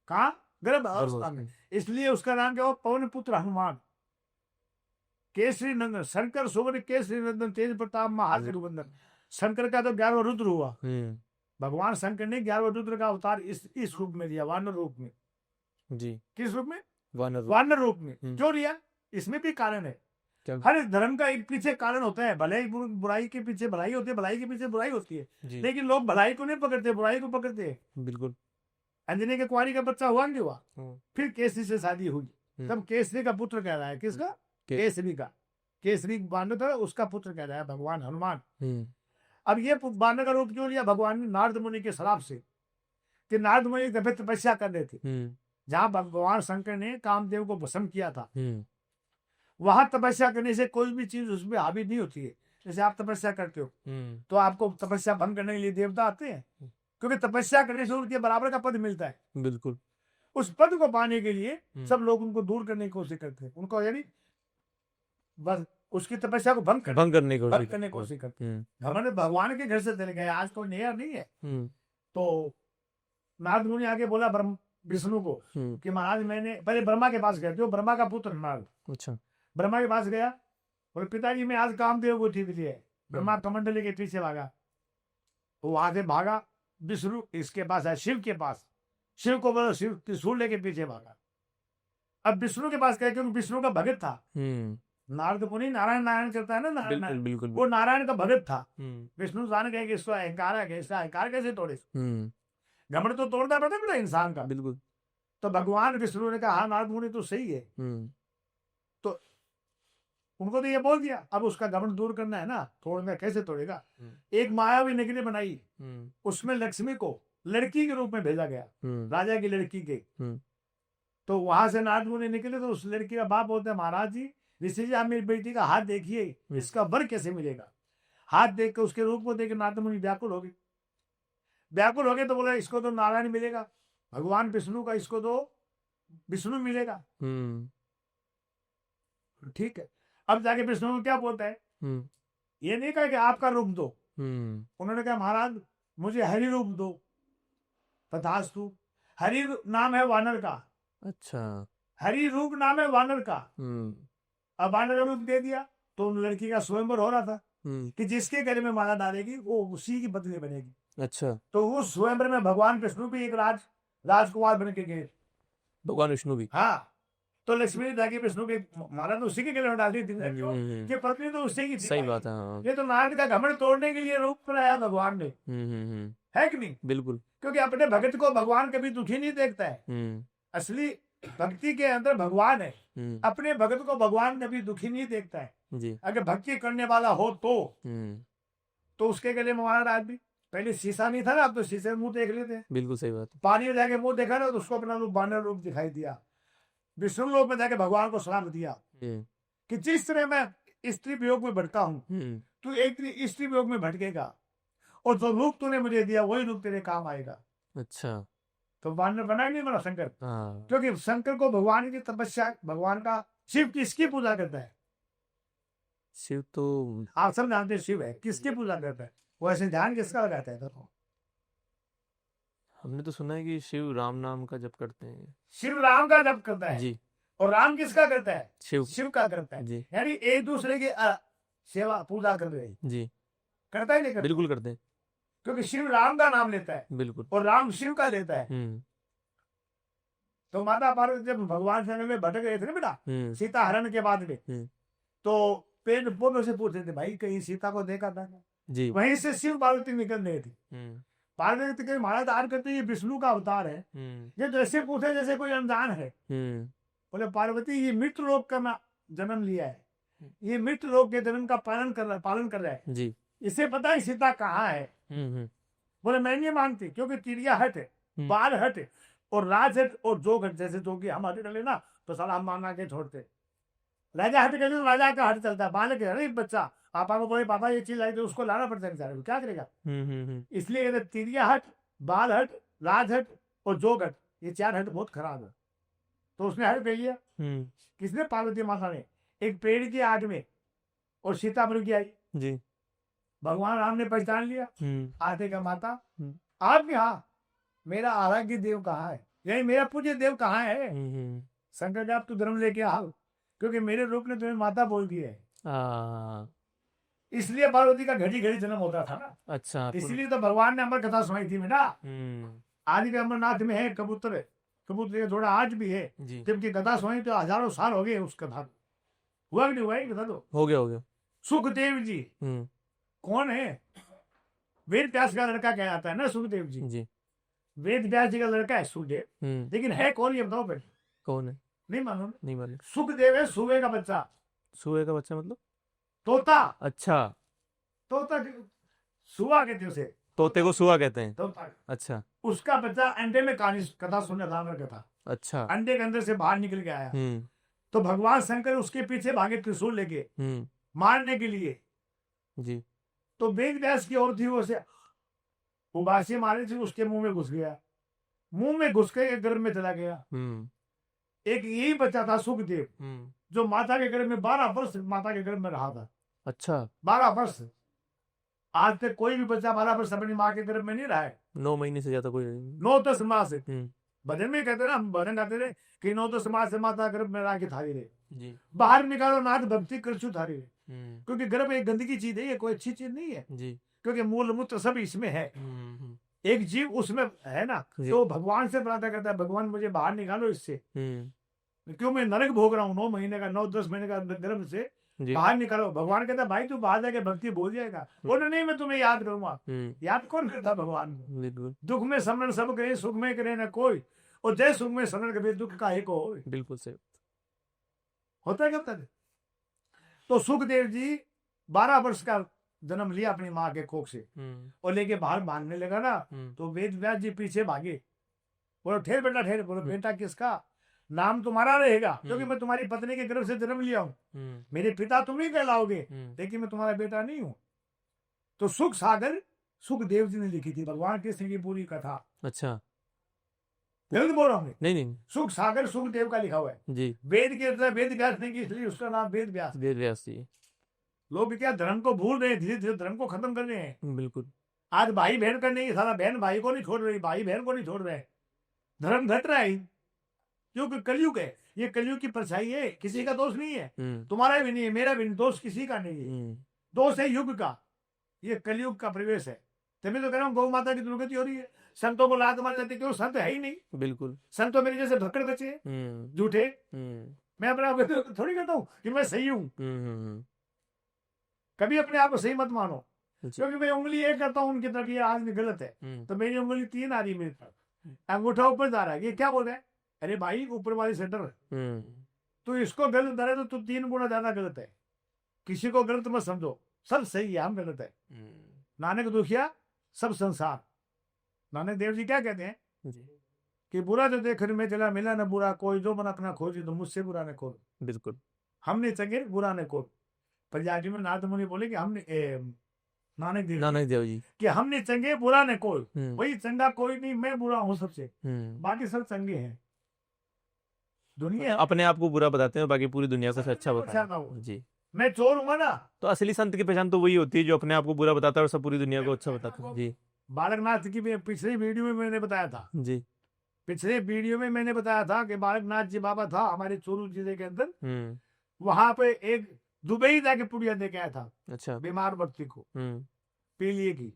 कहा? गर्भ अवस्था में। इसलिए उसका नाम क्या हुआ? पवन पुत्र हनुमान, केसरी नंदन, शंकर सुवर केसरी नंदन, तेज प्रताप महातिरुवंदन। शंकर का तो 11वां रुद्र हुआ। भगवान शंकर ने 11वां रुद्र का अवतार इस रूप में लिया, वानर रूप में। जी, किस रूप में? वानर वानर रूप में। क्यों लिया? इसमें भी कारण है। क्या? हर धर्म का एक पीछे कारण होता है, भले ही बुराई के पीछे भलाई होती है, भलाई के पीछे बुराई होती है, जी लेकिन लोग भलाई को नहीं पकड़ते, बुराई को पकड़ते हैं। बिल्कुल। अंजनी के कुंवारी का बच्चा हुआ नहीं हुआ, हम्म, फिर केसरी से शादी हुई, तब केसरी का पुत्र कह रहा है, किसका? केसरी का। केसरी बानर था, उसका पुत्र कह रहा है भगवान हनुमान। अब ये बानर का रूप क्यों लिया भगवान ने? नारद मुनि के श्राप से, कि नारद मुनि एक दफे तपस्या कर रहे थे, जहां भगवान शंकर ने कामदेव को भस्म किया था। वहां तपस्या करने से कोई भी चीज उसमें हावी नहीं होती है। जैसे आप तपस्या करते हो तो आपको तपस्या भंग करने के लिए देवता आते हैं, क्योंकि तपस्या करने से उनके बराबर का पद मिलता है। बिल्कुल। उस पद को पाने के लिए सब लोग उनको दूर करने की कोशिश करते हैं, उनको यानी बस उसकी तपस्या को भंग करने की कोशिश करते हैं। हमारे भगवान के घर से चले गए, आज कोई नया नहीं है। तो नारद मुनि आगे बोला विष्णु को कि महाराज मैंने पहले ब्रह्मा के पास गए, जो ब्रह्मा का पुत्र नारद। अच्छा। ब्रह्मा के पास गया, बोले पिताजी मैं आज कामदेव को ठीक दिया है। ब्रह्मा कमंडली के पीछे भागा, वो वहां से भागा विष्णु इसके पास है, शिव के पास। शिव को बोला, शिव त्रिशूल लेके पीछे भागा। अब विष्णु के पास गए, क्योंकि विष्णु का भगत था। नारद मुनि नारायण नारायण करता है ना, नारायण बिल्कुल, वो नारायण का भगत था। विष्णु जान गए कि इसको अहंकार है, इसका अहंकार कैसे तोड़े? घमंड तो तोड़ना पड़ता है इंसान का। बिल्कुल। तो भगवान विष्णु ने कहा हाँ नारद मुनि तो सही है। तो उनको तो ये बोल दिया, अब उसका घमंड दूर करना है ना, तोड़ना कैसे तोड़ेगा? एक मायावी नगरी बनाई, उसमें लक्ष्मी को लड़की के रूप में भेजा गया, राजा की लड़की के। तो वहां से नारद मुनि निकले, तो उस लड़की का बाप बोलते हैं महाराज जी, ऋषि जी आप मेरी बेटी का हाथ देखिए, इसका वर कैसे मिलेगा? हाथ देख के उसके रूप को देख के नारद मुनि व्याकुल हो गए। व्याकुल हो गए तो बोले इसको तो नारायण मिलेगा, भगवान विष्णु का इसको तो विष्णु मिलेगा। ठीक है। अब जाके विष्णु को क्या बोलता है, ये नहीं कहा कि आपका रूप दो। उन्होंने कहा महाराज मुझे हरि रूप दो। तथास्तु। हरि नाम है वानर का। अच्छा। हरि रूप नाम है वानर का। अब वानर का रूप दे दिया, तो उन लड़की का स्वयंवर हो रहा था कि जिसके गले में माला डालेगी वो उसी की पत्नी बनेगी। अच्छा। तो उस स्वयंवर में भगवान विष्णु भी एक राजकुमार बन के गए। भगवान विष्णु भी? हाँ। तो लक्ष्मी ने जाके विष्णु के माला तो उसी के गले में डाल दी थी, कि पत्नी तो उसी की थी। सही बात है। ये तो नारद का घमंड तोड़ने के लिए रूप बनाया भगवान ने, है कि नहीं? बिल्कुल। क्योंकि अपने भगत को भगवान कभी दुखी नहीं देखता है। असली भक्ति के अंदर भगवान है, अपने भगत को भगवान कभी दुखी नहीं देखता है जी। अगर भक्ति करने वाला हो तो उसके गले में माला डाल दी। पहले शीशा नहीं था ना, अब तो शीशे में मुंह देख लेते हैं। बिल्कुल सही बात। पानी में जाके मुंह देखा ना, तो उसको अपना रूप बानर रूप दिखाई दिया। विष्णु लोक में जाके भगवान को सलाम दिया कि जिस तरह मैं स्त्री वियोग में भटका हूँ, तू एक स्त्री वियोग में भटकेगा, और जो रूप तूने मुझे दिया वही रूप तेरे काम आएगा। अच्छा। तो बानर बना नहीं बना शंकर, क्योंकि शंकर को भगवान की तपस्या, भगवान का शिव किसकी पूजा करता है? शिव तो आप सब जानते हैं शिव है, किसकी पूजा करता है? वो ऐसे ध्यान किसका लगाता है? देखो हमने तो सुना है कि शिव राम नाम का जप करते हैं। शिव राम का जप करता है जी। और राम किसका करता है? शिव का करता है जी। यानी एक दूसरे की सेवा पूजा कर रहे हैं जी। करता है नहीं करता? बिल्कुल करते हैं, क्योंकि शिव राम का नाम लेता है। बिल्कुल। और राम शिव का लेता है। तो माता पार्वती जब भगवान संग में भटक गए थे ना बेटा, सीता हरण के बाद में, तो पेड़ पौधों से पूछते थे भाई कहीं सीता को देखा था जी। वहीं से शिव पार्वती निकल रहे थे। पार्वती के महाराज आर करते ये विष्णु का अवतार है। ये जैसे पूछे जैसे कोई अनजान है। बोले पार्वती ये मृत्यु लोक का जन्म लिया है, ये मृत्यु लोक के जन्म का पालन कर रहा है जी। इसे पता है सीता कहाँ है? बोले मैं नहीं मानती, क्योंकि चिड़िया हट है, बाल हट है, और राज हट और जोग हट। जैसे जोगी हम हट डले ना तो साला हम मांगा के छोड़ते, राजा हट गए तो राजा का हट चलता है। बालक है ना बच्चा, पापा को बोले पापा ये चीज आई, तो उसको लाना पड़ता है बेचारे को, क्या करेगा? इसलिए तिरिया हट, बाल हट, राज हट और जोग हट, ये 4 हट बहुत खराब है। तो उसने हट ले लिया। किसने? पार्वती माता ने। एक पेड़ की आड़ में, और सीता मुर्गी आई जी। भगवान राम ने पहचान लिया, आते का माता आप यहाँ, मेरा आराध्य देव कहाँ है, यानी मेरा पूज्य देव कहाँ है? शंकर जी आप तू धर्म लेके आओ, क्योंकि मेरे रूप ने तुम्हें माता बोल दी है। इसलिए पार्वती का घड़ी घड़ी जन्म होता था ना। अच्छा। इसलिए तो भगवान ने अमर कथा सुनाई थी बेटा। आज भी अमरनाथ में है कबूतर का जोड़ा आज भी है, जबकि कथा सुनाई तो हजारों साल हो गए उस कथा। हुआ कि नहीं हुआ, ये बता दो। हो गया। सुखदेव जी हम्म। कौन है? वेद व्यास का लड़का कहलाता है ना सुखदेव जी। जी। वेद व्यास जी का लड़का है सुखदेव, लेकिन है कौन ये बताओ पहले। कौन है? नहीं मालूम? नहीं मालूम। सुखदेव है सुबह का बच्चा, सुअर का बच्चा मतलब? तोता। अच्छा, तोता सुआ कहते उसे, तोते को सुआ कहते हैं। तोता। अच्छा उसका बच्चा अंडे में कहानी कथा सुनने रावण कथा, अच्छा। अंडे के अंदर से बाहर निकल के आया। हम्म तो भगवान शंकर उसके पीछे भागे त्रिशूल लेके हम्म। मारने के लिए। जी। तो वेद व्यास की और थी वो से उबासी मारे थी, उसके मुंह में घुस गया, मुंह में घुस के गर्भ में चला गया। एक यही बच्चा था सुखदेव, जो माता के गर्भ में 12 वर्ष माता के गर्भ में रहा था। अच्छा, 12 वर्ष। आज तक कोई भी बच्चा 12 वर्ष अपनी माँ के गर्भ में नहीं रहा है। 9 महीने से ज्यादा कोई। 9-10 माह से। हम्म। भजन में कहते ना, हम भजन गाते रहे कि 9-10 माह से माता गर्भ में रहा के थारी रे, जी। बाहर निकालो नाथ भक्ति करछू थारी रे। हम्म। क्योंकि गर्भ एक गंदगी चीज है, ये कोई अच्छी चीज नहीं है। जी। क्योंकि मूल मूत्र सब इसमें है। हम्म। एक जीव उसमें है ना, जी। तो भगवान से प्रार्थना करता है, भगवान मुझे बाहर निकालो इससे, हम्म। क्यों मैं नरक भोग रहा हूँ 9 महीने का, 9-10 महीने का गर्भ से, जी। बाहर निकालो। भगवान कहता है भाई तू बाहर जाके भक्ति भूल जाएगा। बोले नहीं मैं तुम्हें याद करूंगा। याद कौन करता? भगवान को। बिल्कुल दुख में समरण सब करे, सुख में करे ना कोई, और जय सुख में समरण कभी दुख का एक हो। बिल्कुल सही होता है कब तक? तो सुखदेव जी 12 वर्ष का जन्म लिया अपनी माँ के कोख से, और लेके बाहर बांधने लगा ना, तो वेद व्यास जी पीछे भागे। बोलो ठहर बेटा ठहर। बोलो बेटा किसका? नाम तुम्हारा रहेगा, क्योंकि मैं तुम्हारी पत्नी के गर्भ से जन्म लिया हूँ। मेरे पिता तुम ही कहलाओगे, लेकिन मैं तुम्हारा बेटा नहीं हूँ। तो सुख सागर सुखदेव जी ने लिखी थी भगवान कृष्ण की पूरी कथा। अच्छा, गलत बोल रहा हूँ? नहीं। सुख सागर सुखदेव का लिखा हुआ है जी। वेद के अंदर, वेद व्यास ने की, इसलिए उसका नाम वेद व्यास। वेद व्यास जी। लोग क्या धर्म को भूल रहे हैं, धीरे धीरे धर्म को खत्म कर रहे हैं। बिल्कुल। आज भाई बहन का नहीं, सारा बहन भाई को नहीं छोड़ रही, भाई बहन को नहीं छोड़ रहे, धर्म घट रहा है। क्योंकि कलयुग है, ये कलयुग की परछाई है, किसी का दोष नहीं है, तुम्हारा भी नहीं है, मेरा भी नहीं, दोष किसी का नहीं है, दोष है युग का। ये कलयुग का प्रवेश है। तभी तो कह रहा हूँ गौ माता की दुर्गति हो रही है। संतों को लात मार जाती, क्यों? संत है ही नहीं। बिल्कुल। संत तो मेरे जैसे भक्कड़ बच्चे झूठे। मैं अपने आप को थोड़ी कहता हूँ कि मैं सही हूँ। कभी अपने आप को सही मत मानो, क्योंकि मैं उंगली एक करता हूँ उनकी तरफ, ये आज भी गलत है, तो मेरी उंगली 3 आ रही मेरी तरफ, अंगूठा ऊपर जा रहा है, ये क्या बोल रहा है? अरे भाई ऊपर वाली से डर, तू इसको गलत डरे तो तू 3 गुना ज्यादा गलत है। किसी को गलत मत समझो, सब सही है, हम गलत है। नानक दुखिया सब संसार। नानक देव जी क्या कहते हैं कि बुरा जो देखने में चला मिला न बुरा कोई, जो मन अपना खोजी तो मुझसे बुरा न खोल। बिल्कुल। हमने चंगे बुरा न खोल। पंजाबी में नारद मुनि बोले कि हमने नानक देव जी कि हमने चंगे बुरा न कोई, वही चंगा कोई नहीं, मैं बुरा हूँ सबसे, बाकी सब चंगे हैं। दुनिया अपने आप को बुरा बताते हैं, बाकी पूरी दुनिया को अच्छा बताते हैं। जी। मैं चोर हूँ ना, तो असली संत की पहचान तो वही होती है जो अपने आप को बुरा बताता है और सब पूरी दुनिया को अच्छा बताता है। जी। बालकनाथ की पिछले वीडियो में मैंने बताया था। जी। पिछले वीडियो में मैंने बताया था कि बालकनाथ जी बाबा था हमारे चोरू जिले के अंदर, वहां पे एक दुबई जाके पुड़िया दे के आया था। अच्छा। बीमार व्यक्ति को पीलिए की,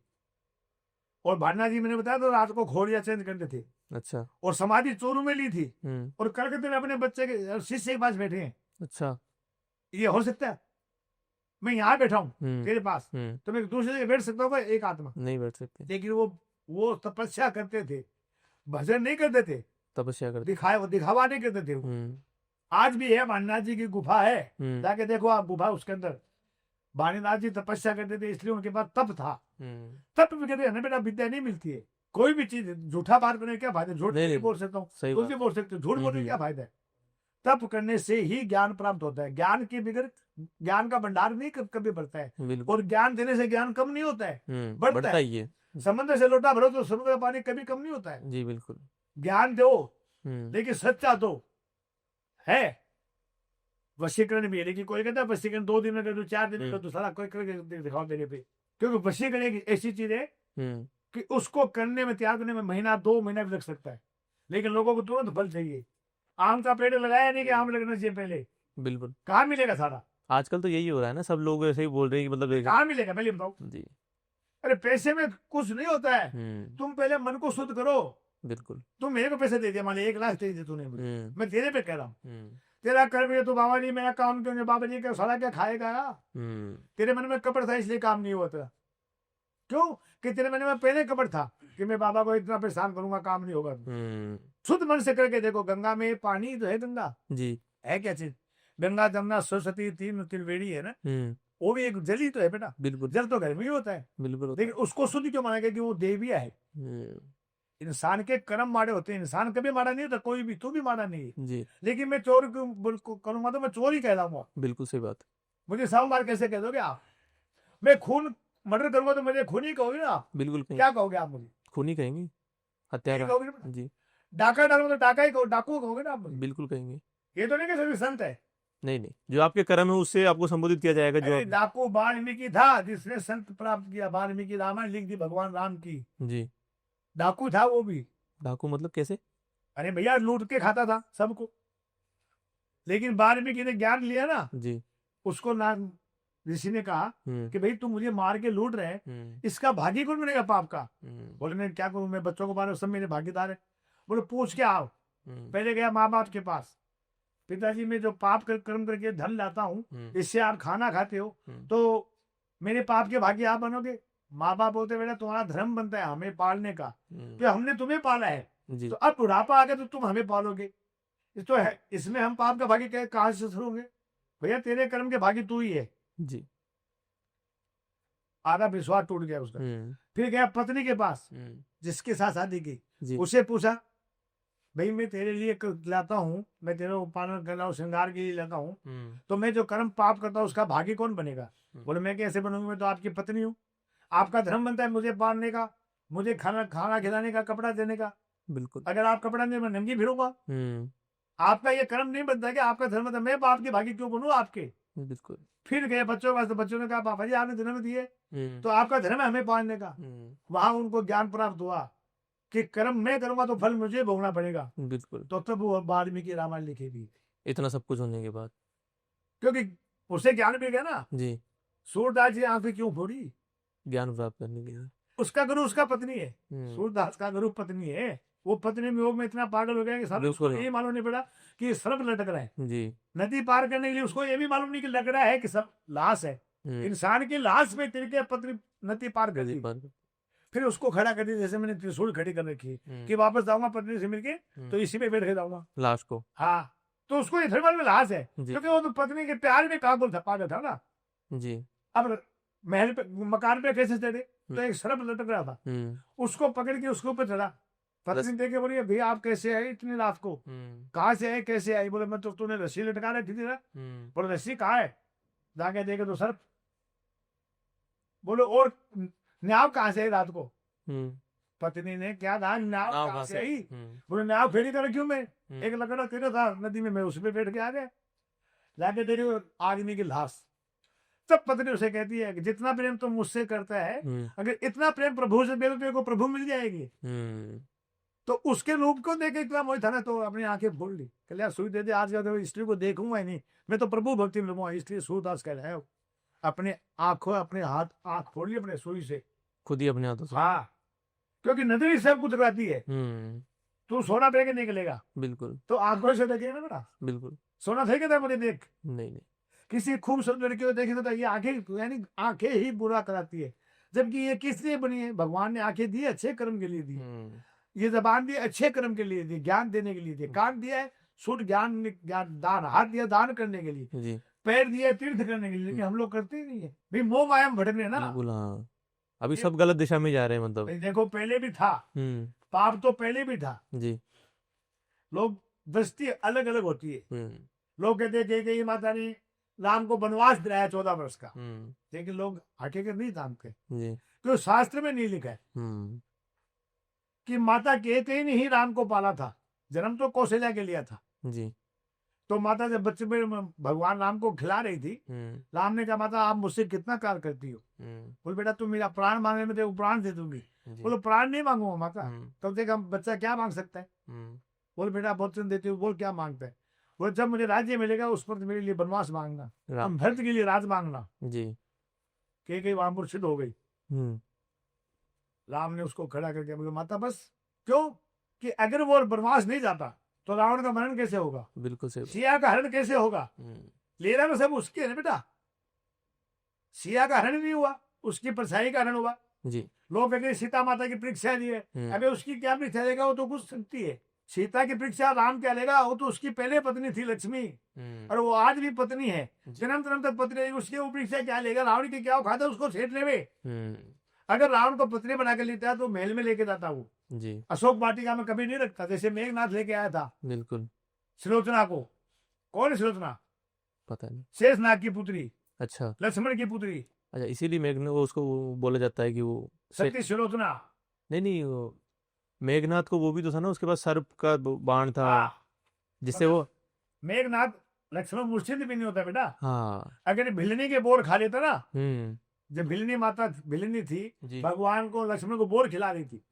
और भान्ना जी मैंने बताया तो रात को खोड़िया चेंज करते थे। अच्छा। और समाधि चोरू में ली थी, और कलकत्ते में अपने बच्चे के शिष्य के पास बैठे हैं। अच्छा। ये हो सकता है? मैं यहाँ बैठा हूँ तेरे पास, तो मैं दूसरी जगह बैठ सकता हूँ? एक आत्मा नहीं बैठ सकते। लेकिन वो तपस्या करते थे, भजन नहीं करते थे, तपस्या करते, दिखावा नहीं करते थे। आज भी है भानीनाथ जी की गुफा है, जाके देखो आप गुफा, उसके अंदर भानीनाथ जी तपस्या करते थे, इसलिए उनके पास तप था। तप भी कहते हैं बेटा विद्या नहीं मिलती है, कोई भी चीज झूठा बात करने क्या फायदा? झूठ नहीं बोल सकता हूँ, कुछ भी बोल सकते, झूठ बोलने क्या फायदा है? तप करने से ही ज्ञान प्राप्त होता है। ज्ञान के बगैर ज्ञान का भंडार नहीं कभी बढ़ता है, और ज्ञान देने से ज्ञान कम नहीं होता है, बढ़ता है। समुद्र से लोटा भरो तो समुद्र का पानी कभी कम नहीं होता है। जी बिल्कुल। ज्ञान दो, लेकिन सच्चा दो है। वशीकरण भी है, लेकिन कोई कहता है वशीकरण 2 दिन में कर दो, 4 दिन में कर दो, सारा कोई करके दिखाओ तेरे पे। क्योंकि वशीकरण एक ऐसी चीज है कि उसको करने में, त्याग करने में महीना 2 महीना भी लग सकता है, लेकिन लोगों को तुरंत फल चाहिए। आम का पेड़ लगाया नहीं कि आम लगना चाहिए पहले, बिल्कुल। कहाँ मिलेगा सारा? आजकल तो यही हो रहा है ना, सब लोग ऐसे ही बोल रहे हैं कि मतलब कहाँ मिलेगा पहले बताओ जी। अरे पैसे में कुछ नहीं होता है, तुम पहले मन को शुद्ध करो। बिल्कुल। तुम मेरे को पैसे दे दिया, मान ली 1 लाख दे दिए तूने, मैं तेरे पे कह रहा हूँ, तेरा कर्म ये तो बाबा जी मेरा काम क्यों नहीं, बाबा जी का सारा क्या खाएगा। तेरे मन में कपट था इसलिए काम नहीं हुआ तेरा। क्यों कि तेरे मन में पहले कपट था कि मैं बाबा को इतना परेशान करूंगा, काम नहीं होगा। शुद्ध मन से करके देखो, गंगा में पानी तो है, गंगा जी है क्या चीज, गंगा जमुना सरस्वती तीन त्रिवेणी है ना, वो भी एक जल ही तो है बेटा। बिल्कुल जल तो घर में ही होता है, बिल्कुल होता लेकिन उसको शुद्ध क्यों माना गया कि वो देविया है। है। इंसान के कर्म माड़े होते हैं, इंसान कभी माड़ा नहीं होता, कोई भी, तू भी माड़ा नहीं है। जी लेकिन मैं चोर करूंगा तो मैं चोर ही कहलाऊंगा। बिल्कुल सही बात। मुझे सोमवार कैसे कह दोगे आप। मैं खून मर्डर करूंगा तो मुझे खून ही कहोगे ना आप। बिल्कुल कहीं क्या कहोगे आप मुझे, खूनी कहेंगे, यही हत्यारा। कहोगे ना? जी डाका डालूंगा तो डाका ही कहो, डाकू कहोगे ना आप मुझे। बिल्कुल कहेंगे। ये तो नहीं कि सभी संत है। नहीं नहीं, जो आपके कर्म है उससे आपको संबोधित किया जाएगा। जो अरे डाकू वाल्मीकि था जिसने संत प्राप्त किया, वाल्मीकि रामायण लिख दी भगवान राम की। जी डाकू था वो भी। डाकू मतलब कैसे? अरे भैया लूट के खाता था सबको, लेकिन वाल्मीकि ने ज्ञान लिया ना, जी उसको ना ऋषि ने कहा कि भाई तुम मुझे मार के लूट रहे हैं, इसका भागी कौन बनेगा पाप का। बोले मैं क्या करूं, मैं बच्चों को मारे सब मेरे भागीदार है। बोले पूछ के आओ। पहले गया माँ बाप के पास, पिताजी मैं जो पाप कर्म करके धन लाता हूँ, इससे आप खाना खाते हो, तो मेरे पाप के भागी आप बनोगे। माँ बाप बोलते बेटा तुम्हारा धर्म बनता है हमें पालने का, तो हमने तुम्हें पाला है, जी तो अब बुढ़ापा आ गया तो तुम हमें पालोगे, तो है इसमें हम पाप का भागी कहाँ से शुरू होंगे। भैया तेरे कर्म के भागी तू ही है। जी आधा विश्वास टूट गया उसका। फिर गया पत्नी के पास जिसके साथ शादी की, जी उससे पूछा भाई मैं तेरे लिए लाता हूँ, मैं तेरे पालन कर रहा हूँ, श्रृंगार के लिए लाता हूँ, तो मैं जो कर्म पाप करता हूँ उसका भागी कौन बनेगा। बोले मैं कैसे बनूंगी, मैं तो आपकी पत्नी हूँ, आपका धर्म बनता है मुझे पालने का, मुझे खाना खाना खिलाने का, कपड़ा देने का। बिल्कुल। अगर आप कपड़ा नहीं, मैं नंगी फिरूंगा। आपका ये कर्म नहीं बनता कि आपका धर्म था, मैं बाप के भागी क्यों बनूं आपके। बिल्कुल। फिर गए बच्चों के पास, तो बच्चों ने कहा पापा जी आपने जन्म दिए तो आपका धर्म है हमें पालने का। वहां उनको ज्ञान प्राप्त हुआ कि कर्म मैं करूंगा तो फल मुझे भोगना पड़ेगा। बिल्कुल। तो तब वो वाल्मीकि रामायण लिखेगी, इतना सब कुछ होने के बाद क्योंकि उसे ज्ञान मिल गया ना। जी सूरदास जी आंखें क्यों फोड़ी, ज्ञान प्राप्त करने के लिए। उसका गुरु उसका पत्नी है, सूरदास का गुरु पत्नी है। वो पत्नी में योग में इतना पागल हो गया कि सब उसको ये मालूम नहीं पड़ा कि सर्प लटक रहा है। जी नदी पार करने के लिए उसको ये भी मालूम नहीं कि लग रहा है कि सब लाश है, इंसान की लाश में तिनके पत्नी नदी पार कर दी। फिर उसको खड़ा कर दिया, जैसे मैंने त्रिशूल खड़ी कर रखी कि वापस जाऊंगा पत्नी से मिलके तो इसी पे बैठ के जाऊंगा लाश को। हाँ, तो उसको इधर वाले में लाश है, क्योंकि वो तो पत्नी के प्यार में पागल था, पागल था ना जी। अब महल पे मकान पे कैसे चढ़े, तो एक सर्प लटक रहा था, उसको पकड़ के उसके ऊपर चढ़ा। पत्नी देखे बोली भैया आप कैसे आए इतनी रात को, कहाँ से आए कैसे आई। बोले मैं तो तूने रस्सी लटका रखी थी ना। बोले रस्सी कहाँ है, जाके देखे तो सर्प। बोले और न्याव कहाँ से आई रात को। पत्नी ने क्या कहा, न्याव कहाँ से आई। बोले न्याव फेरी कर रखी हूँ मैं, एक लकड़ा तेरा था नदी में, मैं उस पर बैठ के आ गया, जाके तेरे आदमी की लाश। तब पत्नी उसे कहती है कि जितना प्रेम तुम मुझसे करता है, अगर इतना प्रेम प्रभु से दे तो प्रभु मिल जाएगी। तो उसके रूप को देखे इतना मोहित था ना, तो अपनी आंखें खोल ली, कल्याण सुई दे दे, आज का स्त्री को देखूंगा ही नहीं, मैं तो प्रभु भक्ति में लूंगा। इसलिए सूरदास कह रहा है अपने आंखों अपने हाथ आंख खोल ली अपने सुई से, खुद ही अपने हाथों से। हाँ, क्योंकि नदी सब कुछ कराती है। तू सोना पहन के निकलेगा बिल्कुल, तो आंखों से देखेगा ना बेटा। बिल्कुल सोना थे क्या मुझे देख, नहीं। किसी खूबसूरत लड़की को देखे तो ये आंखें, यानी आंखें ही बुरा कराती है, जबकि ये किस लिए बनी है, भगवान ने आंखें दी अच्छे कर्म के लिए दी, ये जबान दी अच्छे कर्म के लिए दी, ज्ञान देने के लिए दी, कान दिया है शुद्ध ज्ञान दान, हाथ दिया दान करने के लिए जी, पैर दिया तीर्थ करने के लिए, लेकिन हम लोग करते ही नहीं है भाई, मोह माया में भटक रहे ना। बिल्कुल हाँ, अभी सब गलत दिशा में जा रहे हैं मतलब। देखो पहले भी था पाप, तो पहले भी था जी। लोग दृष्टि अलग अलग होती है। लोग कहते हैं कि माता ने राम को वनवास दिलाया 14 वर्ष का, लेकिन लोग हकीकत नहीं जानते, क्योंकि शास्त्र में नहीं लिखा है कि माता केकई ही राम को पाला था, जन्म तो कौशल्या के लिया था जी। तो माता जब बच्चे में भगवान राम को खिला रही थी, राम ने कहा माता आप मुझसे कितना प्यार करती हो। बोल बेटा तुम मेरा प्राण मांगने में तो प्राण दे दूंगी। बोलो प्राण नहीं मांगूंगा माता। तब देखा बच्चा क्या मांग सकता है। बोल बेटा बहुत देती हूँ, बोल क्या मांगता है। बोले जब मुझे राज्य मिलेगा उस पर मेरे लिए वनवास मांगना, हम भरत के लिए राज मांगना जी। कई वहां मूर्छित हो गई। राम ने उसको खड़ा करके बोले माता बस, क्यों कि अगर वो वनवास नहीं जाता तो रावण का मरण कैसे होगा? बिल्कुल सही। सिया का हरण कैसे होगा? लीला में सब उसकी है ना बेटा। सिया का हरण नहीं हुआ, उसकी परछाई का हरण हुआ। जी। लोग कहते हैं सीता माता की परीक्षा ली है, अबे उसकी क्या परीक्षा लेगा? वो तो कुछ सकती है। सीता की परीक्षा राम क्या लेगा? वो तो उसकी पहले पत्नी थी लक्ष्मी, और वो आज भी पत्नी है, जन्म जन्म तक पत्नी है। उसकी वो परीक्षा क्या लेगा? रावण की क्या खाता? उसको सेठ लेवे। अगर रावण को पत्नी बना के लेता तो महल में लेके जाता वो जी। अशोक वाटिका में कभी नहीं रखता, जैसे मेघनाथ लेके आया था बिल्कुल। सुलोचना को। कौन है सुलोचना? पता नहीं। शेषनाग की पुत्री, अच्छा। लक्ष्मण की पुत्री। अच्छा, इसीलिए मेघनाथ वो उसको बोला जाता है कि वो सती सुलोचना। नहीं, वो मेघनाथ को वो भी तो था ना, उसके पास सर्प का बाण था, जिससे वो मेघनाथ लक्ष्मण मूर्छित भी नहीं होता बेटा। हाँ। अगर भिलनी के बोर खा लेता ना, जब भिलनी माता भिलनी थी, भगवान को लक्ष्मण को बोर खिला रही थी,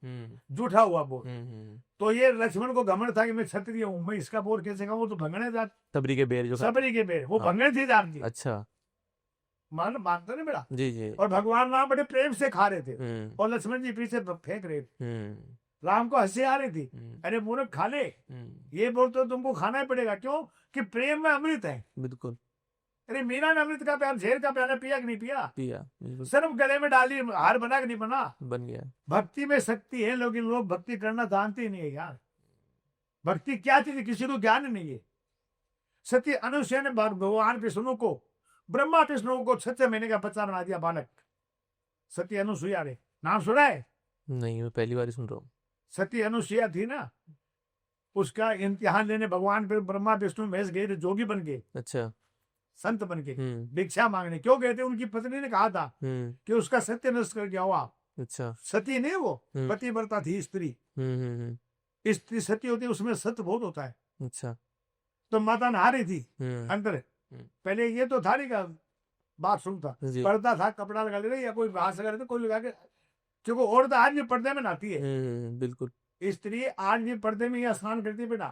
जूठा हुआ बोर, तो ये लक्ष्मण को घमंड था कि मैं क्षत्रिय हूँ, मैं इसका बोर कैसे खाऊं? वो तो भंगने जात, सबरी के बेर जो सबरी के बेर, वो भंगने थी जात की। अच्छा। मानते ना बेटा। जी जी। और भगवान राम बड़े प्रेम से खा रहे थे, और लक्ष्मण जी पीछे फेंक रहे थे। राम को हंसी आ रही थी, अरे मूर्ख खा ले, ये बोल तो तुमको खाना ही पड़ेगा। क्यों? कि प्रेम में अमृत है। बिल्कुल। अरे मीरा ने अमृत का प्यार, झेल का प्यार पिया कि नहीं पिया? पिया। सिर्फ गले में डाली, हार बना कि नहीं बना? बन गया। भक्ति में शक्ति है, लेकिन लोग भक्ति करना जानते ही नहीं है यार। भक्ति क्या चीज है, किसी को ज्ञान नहीं है। सती अनुसुईया ने भगवान विष्णु को, ब्रह्मा विष्णु को 6 महीने का बच्चा बना दिया, बालक। सती अनुसुईया ने नाम सुना है? नहीं, मैं पहली बार ही सुन रहा हूँ। सती अनुसुईया थी ना, उसका इम्तिहान लेने भगवान फिर ब्रह्मा विष्णु महेश गए थे, जोगी बन गए। अच्छा। संत बन के भिक्षा मांगने क्यों गए थे? उनकी पत्नी ने कहा था कि उसका सत्य नष्ट करके आओ आप। अच्छा। सती नहीं, वो पतिव्रता थी स्त्री। स्त्री सती होती है, उसमें सत्य बहुत होता है। अच्छा। तो माता नहा रही थी अंदर, पहले ये तो था नहीं का बात सुनता, पर्दा था, कपड़ा लगा ले रहे या कोई हाथ लगा रहे, कोई लगा के, क्योंकि औरत आज भी पर्दे में नहाती है। बिल्कुल। स्त्री आज भी पर्दे में ही स्नान करती है बेटा,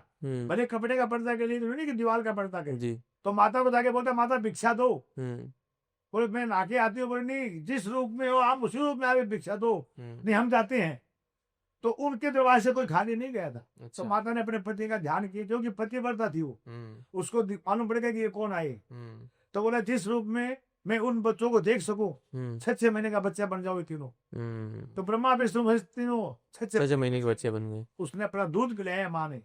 भले कपड़े का पर्दा के लिए तो नहीं कि दीवार का पर्दा के जी। तो माता को जाके बोलता, माता भिक्षा दो। बोले मैं नाके आती हूँ। बोले नहीं, जिस रूप में हो आप उसी रूप में आगे भिक्षा दो। नहीं हम जाते हैं। तो उनके दरवाजे से कोई खाली नहीं गया था। अच्छा। तो माता ने अपने पति का ध्यान किया, क्योंकि पतिव्रता थी वो, उसको मालूम पड़ेगा कि ये कौन आए। तो बोला जिस रूप में मैं उन बच्चों को देख सकूं, 6 महीने का बच्चा बन जाओ तीनों। तो ब्रह्मा विष्णु महेश तीनों 6 महीने के बच्चे बन गए। उसने अपना दूध पिलाया माँ ने,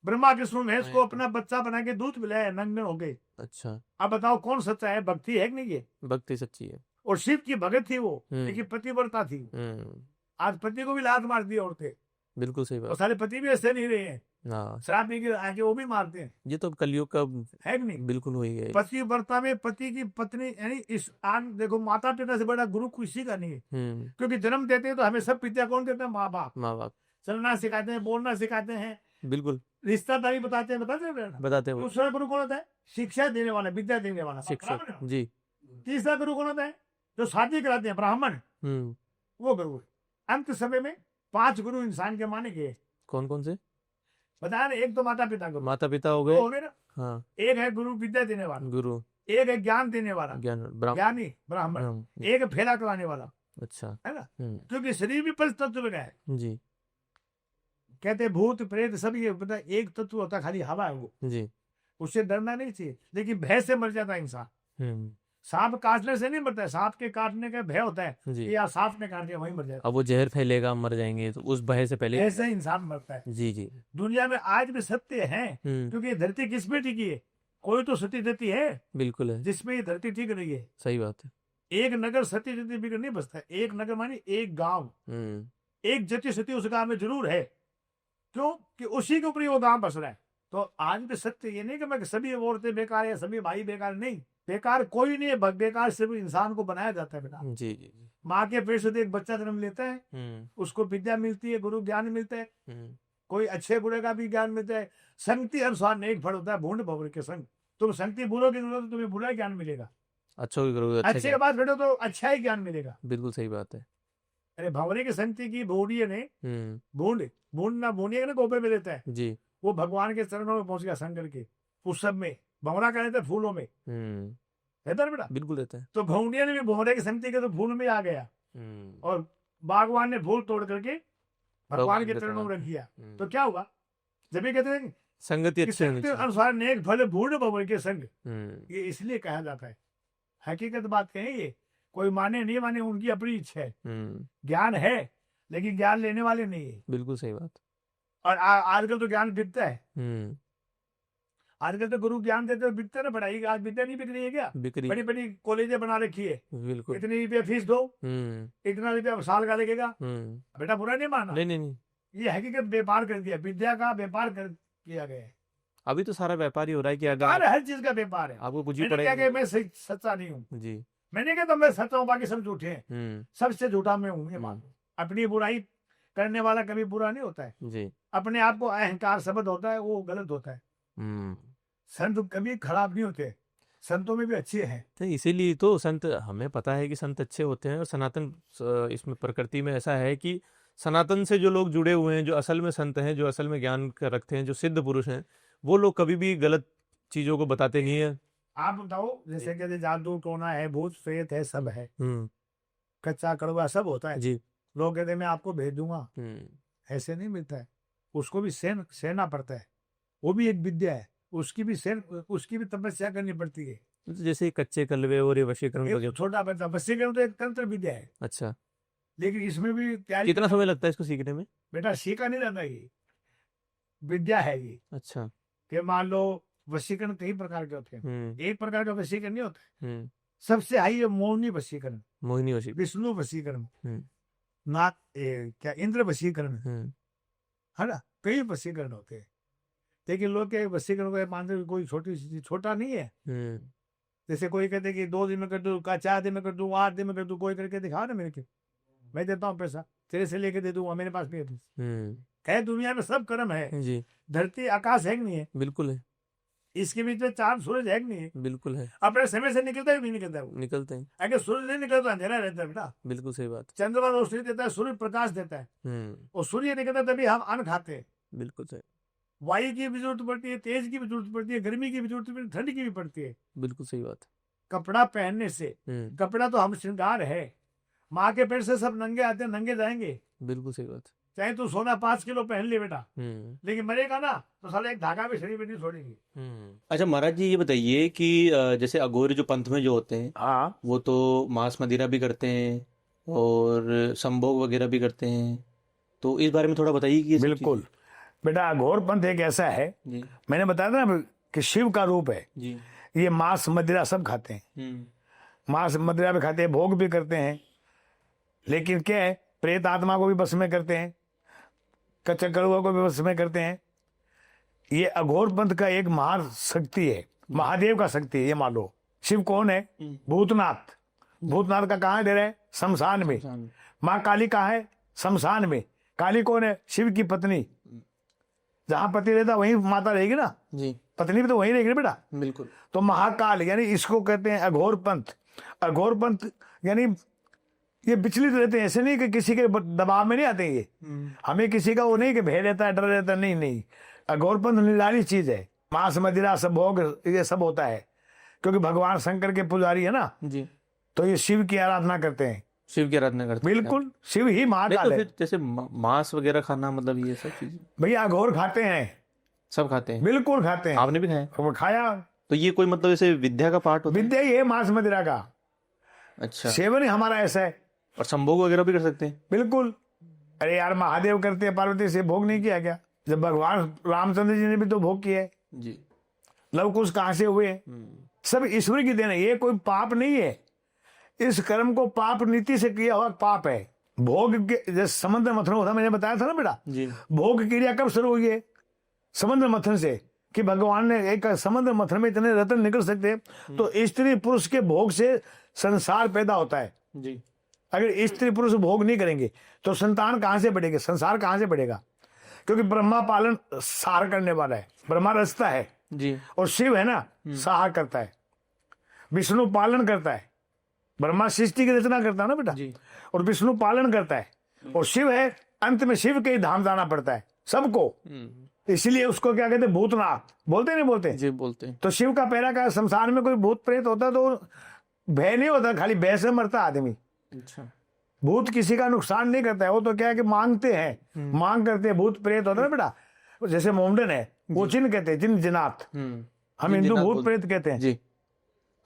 ब्रह्मा विष्णु महेश को अपना बच्चा बना के दूध पिलाया, नंगे हो गए। अच्छा। अब बताओ कौन सच्चा है? भक्ति है कि नहीं? ये भक्ति सच्ची है। और शिव की भगत थी वो, लेकिन पतिव्रता थी। आज पति को भी लात मार दी औरतें। बिल्कुल सही बात। और सारे पति भी ऐसे नहीं रहे हैं, शराब पी के आके वो भी मारते हैं। ये तो कलयुग का है कि नहीं? बिल्कुल वही है। पतिव्रता में पति की पत्नी, यानी इस आज देखो, माता पिता से बड़ा गुरु किसी का नहीं है। क्योंकि जन्म देते हैं तो हमें सब विद्या कौन देते हैं? माँ बाप। चलना सिखाते हैं, बोलना सिखाते हैं। बिल्कुल। रिश्तेदारी बताते हैं, बताते हैं। दूसरा गुरु कौन होता है? शिक्षा देने वाला, विद्या देने वाला, शिक्षक जी। तीसरा गुरु कौन होता है? जो शादी कराते हैं, ब्राह्मण, वो गुरु। अंत समय में 5 गुरु इंसान के माने गए। कौन कौन से बताया ना? एक तो माता पिता गुरु, माता पिता हो गए ना। हाँ। एक है गुरु विद्या देने वाला, गुरु। एक है ज्ञान देने वाला, ज्ञानी ब्राह्मण। एक है फेरा कराने वाला। अच्छा, है ना? क्योंकि शरीर भी 5 तत्व का है जी। कहते भूत प्रेत सब ये पता, एक तत्व होता खाली हवा है वो जी। उससे डरना नहीं चाहिए, लेकिन भय से मर जाता है इंसान। सांप काटने से नहीं मरता है, सांप के काटने का भय होता है कि यार सांप ने काट दिया वहीं मर जाएगा। अब वो जहर फैलेगा, मर जाएंगे, तो उस भय से पहले ऐसे इंसान मरता है जी जी। दुनिया में आज भी सत्य है, क्योंकि धरती किस पे टिकी है? कोई तो सती धरती है, बिल्कुल है, जिसमें ये धरती टिक रही है। सही बात है। एक नगर सती जति बिगड़ नहीं बसता। एक नगर मानी एक गाँव, एक जति सती उस गाँव में जरूर है। क्यों? कि उसी के ऊपर वो गाँव बस रहा है। तो आज भी सत्य ये नहीं कि मैं सभी औरतें बेकार है, सभी भाई बेकार, नहीं, बेकार कोई नहीं है। बेकार सिर्फ इंसान को बनाया जाता है बेटा जी जी। माँ के पेट से एक बच्चा जन्म लेता है, उसको विद्या मिलती है, गुरु ज्ञान मिलता है, कोई अच्छे बुरे का भी ज्ञान मिलता है। संगति अनुसार नेक फल होता है, भूंड भवर के संग। तुम संगति बुरोगे तो तुम्हें बुरा ज्ञान मिलेगा, अच्छे के बाद बैठो तो अच्छा ही ज्ञान मिलेगा। बिल्कुल सही बात है। अरे भंवरे की संगति की भूडिये ने भूंड ना भूनिए ना गोबे में देता है जी। वो भगवान के चरणों में पहुंच गया शंकर के, उस सब में भंवरा का रहता है फूलों में, रहता है बेटा, बिल्कुल रहता है। तो भौंडिया ने भी भंवरे की संगति के तो फूल में आ गया, और बागवान ने फूल तोड़ करके भगवान के चरणों में रख दिया। तो क्या हुआ? जब भी कहते हैं संगति कि अच्छी होनी संगति चाहिए। अनुसार नेक फल भूर्ण भवन के संग, हम्म, ये इसलिए कहा जाता है। हकीकत बात कहें, ये कोई माने नहीं माने उनकी अपनी इच्छा है। ज्ञान है लेकिन ज्ञान लेने वाले नहीं है। बिल्कुल सही बात। और आजकल तो ज्ञान बिकता है। हम्म, आजकल तो गुरु ज्ञान देते हुए बिकता ना पढ़ाई। आज विद्या नहीं बिक रही है क्या? बिक्री, बड़ी बड़ी कॉलेजें बना रखी है, बिल्कुल। इतनी रुपया फीस दो, इतना रुपया साल का लगेगा। बेटा बुरा नहीं माना, नहीं नहीं नहीं, ये हकीकत व्यापार कर दिया, विद्या का व्यापार कर किया गया है। अभी तो सारा व्यापार ही हो रहा है कि अगर हर चीज का व्यापार है। आपको कुछ ही मैंने क्या पड़ेगा। कि मैं सच्चा नहीं हूँ जी। मैंने कहा तो मैं सच्चा हूँ, बाकी सब झूठे हैं। सबसे झूठा मैं हूँ, ये मान लो। अपनी बुराई करने वाला कभी बुरा नहीं होता है। जी। अपने आप को अहंकार शब्द होता है, वो गलत होता है। संत कभी खराब नहीं होते, संतों में भी अच्छे हैं। तो इसीलिए तो संत, हमें पता है कि संत अच्छे होते हैं। और सनातन इसमें प्रकृति में ऐसा है कि सनातन से जो लोग जुड़े हुए हैं, जो असल में संत हैं, जो असल में ज्ञान रखते हैं, जो सिद्ध पुरुष हैं, वो लोग कभी भी गलत चीजों को बताते नहीं है। आप बताओ, जैसे कहते जादू टोना है, भूत प्रेत है, सब है, कच्चा कड़वा सब होता है जी। लोग कहते हैं मैं आपको भेज दूंगा, ऐसे नहीं मिलता है। उसको भी सहना पड़ता है, वो भी एक विद्या है, उसकी भी तपस्या करनी पड़ती है। जैसे कच्चे कलवे और ये वशीकरण वगैरह। छोटा बच्चा वशीकरण तो एक तंत्र विद्या है। अच्छा, लेकिन इसमें भी तैयारी। कितना समय लगता है इसको सीखने में? बेटा सीखा नहीं जाता, ये विद्या है ये। अच्छा। कि मान लो वशीकरण कई प्रकार के होते हैं, एक प्रकार का वशीकरण नहीं होता है। सबसे हाई है मोहिनी वशीकरण, मोहिनी वशीकरण, विष्णु वशीकरण, नाग क्या इंद्र वशीकरण, है ना। कई वशीकरण होते हैं, लेकिन लोग के वशीकरण को मानते हैं कोई छोटा नहीं है। जैसे कोई कहते कि 2 दिन में कर दूं, 4 दिन में कर दूं, 8 दिन में कर दूं, कोई करके दिखाओ ना मेरे के, मैं देता हूँ पैसा, तेरे से लेके दे दूंगा, मेरे पास नहीं है। कहे दुनिया में सब कर्म है जी। धरती आकाश है कि नहीं है? बिल्कुल है। इसके बीच में चांद सूरज है कि नहीं है? बिल्कुल है। अपने समय से निकलता है नहीं निकलता है? वो निकलते हैं। अगर सूरज नहीं निकलता अंधेरा रहता है बेटा। बिल्कुल सही बात। चंद्रमा रोशनी देता है, सूर्य प्रकाश देता है, और सूर्य निकलता है तभी हम अन्न खाते हैं। बिल्कुल सही। वायु की भी जरूरत पड़ती है, तेज की भी जरूरत पड़ती है, गर्मी की भी जरूरत पड़ती है, ठंड की भी पड़ती है। बिल्कुल सही बात। कपड़ा पहनने से, कपड़ा तो हम श्रृंगार है। माँ के पेट से सब नंगे आते हैं, नंगे जाएंगे। बिल्कुल सही बात। चाहे तू सोना 5 किलो पहन ले बेटा, लेकिन मरेगा ना तो साला एक धागा भी शरीर में नहीं छोड़ेगी। अच्छा महाराज जी, ये बताइए कि जैसे अघोरी जो पंथ में जो होते हैं, हाँ, वो तो मांस मदिरा भी करते हैं और संभोग वगैरह भी करते हैं, तो इस बारे में थोड़ा बताइए कि ये सब बिल्कुल बेटा। अघोर पंथ एक ऐसा है, जी। मैंने बताया था ना कि शिव का रूप है जी। ये। मांस मदिरा सब खाते हैं, मांस मदिरा भी खाते हैं, भोग भी करते हैं, लेकिन क्या है, प्रेत आत्मा को भी बस में करते हैं, कच्चा कड़ुआ को भी बस में करते हैं। ये अघोर पंथ का एक महान शक्ति है, महादेव का शक्ति है ये मान लो। शिव कौन है? भूतनाथ। भूतनाथ का कहाँ है डेरा है? शमशान में। माँ काली कहाँ है? शमशान में। काली कौन है? शिव की पत्नी। जहां पति रहता वहीं माता रहेगी ना जी। पत्नी भी तो वहीं रहेगी बेटा। बिल्कुल। तो महाकाल यानी इसको कहते हैं अघोर पंथ। अघोर पंथ यानी ये विचलित रहते हैं, ऐसे नहीं कि किसी के दबाव में नहीं आते ये। हमें किसी का वो नहीं कि भय रहता है, डर रहता है, नहीं। अघोर पंथ निराली चीज है। मांस मदिरा सब भोग ये सब होता है, क्योंकि भगवान शंकर के पुजारी है ना जी। तो ये शिव की आराधना करते हैं। शिव की आराधना करते हैं। बिल्कुल, शिव ही महाकाल तो है। फिर जैसे मांस वगैरह खाना, मतलब ये सब चीज भैया अघोर खाते हैं, सब खाते हैं? बिल्कुल खाते हैं। आपने भी खाया? वो खाया। तो ये कोई मतलब ऐसे विद्या का पार्ट होता है? विद्या ही है मांस मदिरा का। अच्छा। सेवन ही हमारा ऐसा है। और संभोग वगैरह भी कर सकते हैं? बिल्कुल। अरे यार महादेव करते हैं, पार्वती से भोग नहीं किया क्या? जब भगवान रामचंद्र जी ने भी तो भोग किया है जी। लवकुश कहाँ से हुए? सब ईश्वर की देन है, ये कोई पाप नहीं है। इस कर्म को पाप नीति से किया हुआ पाप है। भोग के जैसे समुद्र मंथन होता, मैंने बताया था ना बेटा जी। भोग क्रिया कब शुरू हुई है? समुद्र मंथन से, कि भगवान ने एक समुद्र मंथन में इतने रत्न निकल सकते हैं। तो स्त्री पुरुष के भोग से संसार पैदा होता है जी। अगर स्त्री पुरुष भोग नहीं करेंगे तो संतान कहां से बढ़ेगी, संसार कहां से बढ़ेगा? क्योंकि ब्रह्मा पालन सार करने वाला है, ब्रह्मा रचता है जी। और शिव है ना सहार करता है। विष्णु पालन करता है, ब्रह्मा सृष्टि की रचना करता है ना बेटा जी। और विष्णु पालन करता है, और शिव है, अंत में शिव के ही धाम जाना पड़ता है सबको। इसलिए उसको क्या कहते हैं? भूतनाथ। बोलते नहीं बोलते? जी बोलते हैं। तो शिव का पैरा का संसार में कोई भूत प्रेत होता तो भय नहीं होता, खाली भय से मरता आदमी। अच्छा। भूत किसी का नुकसान नहीं करता है, वो तो क्या है कि मांगते हैं, मांग करते हैं। भूत प्रेत होता है ना बेटा, जैसे मोमडन है वो जिन कहते हैं, जिन जिनात, हम हिंदू जिनात भूत प्रेत कहते हैं। जी।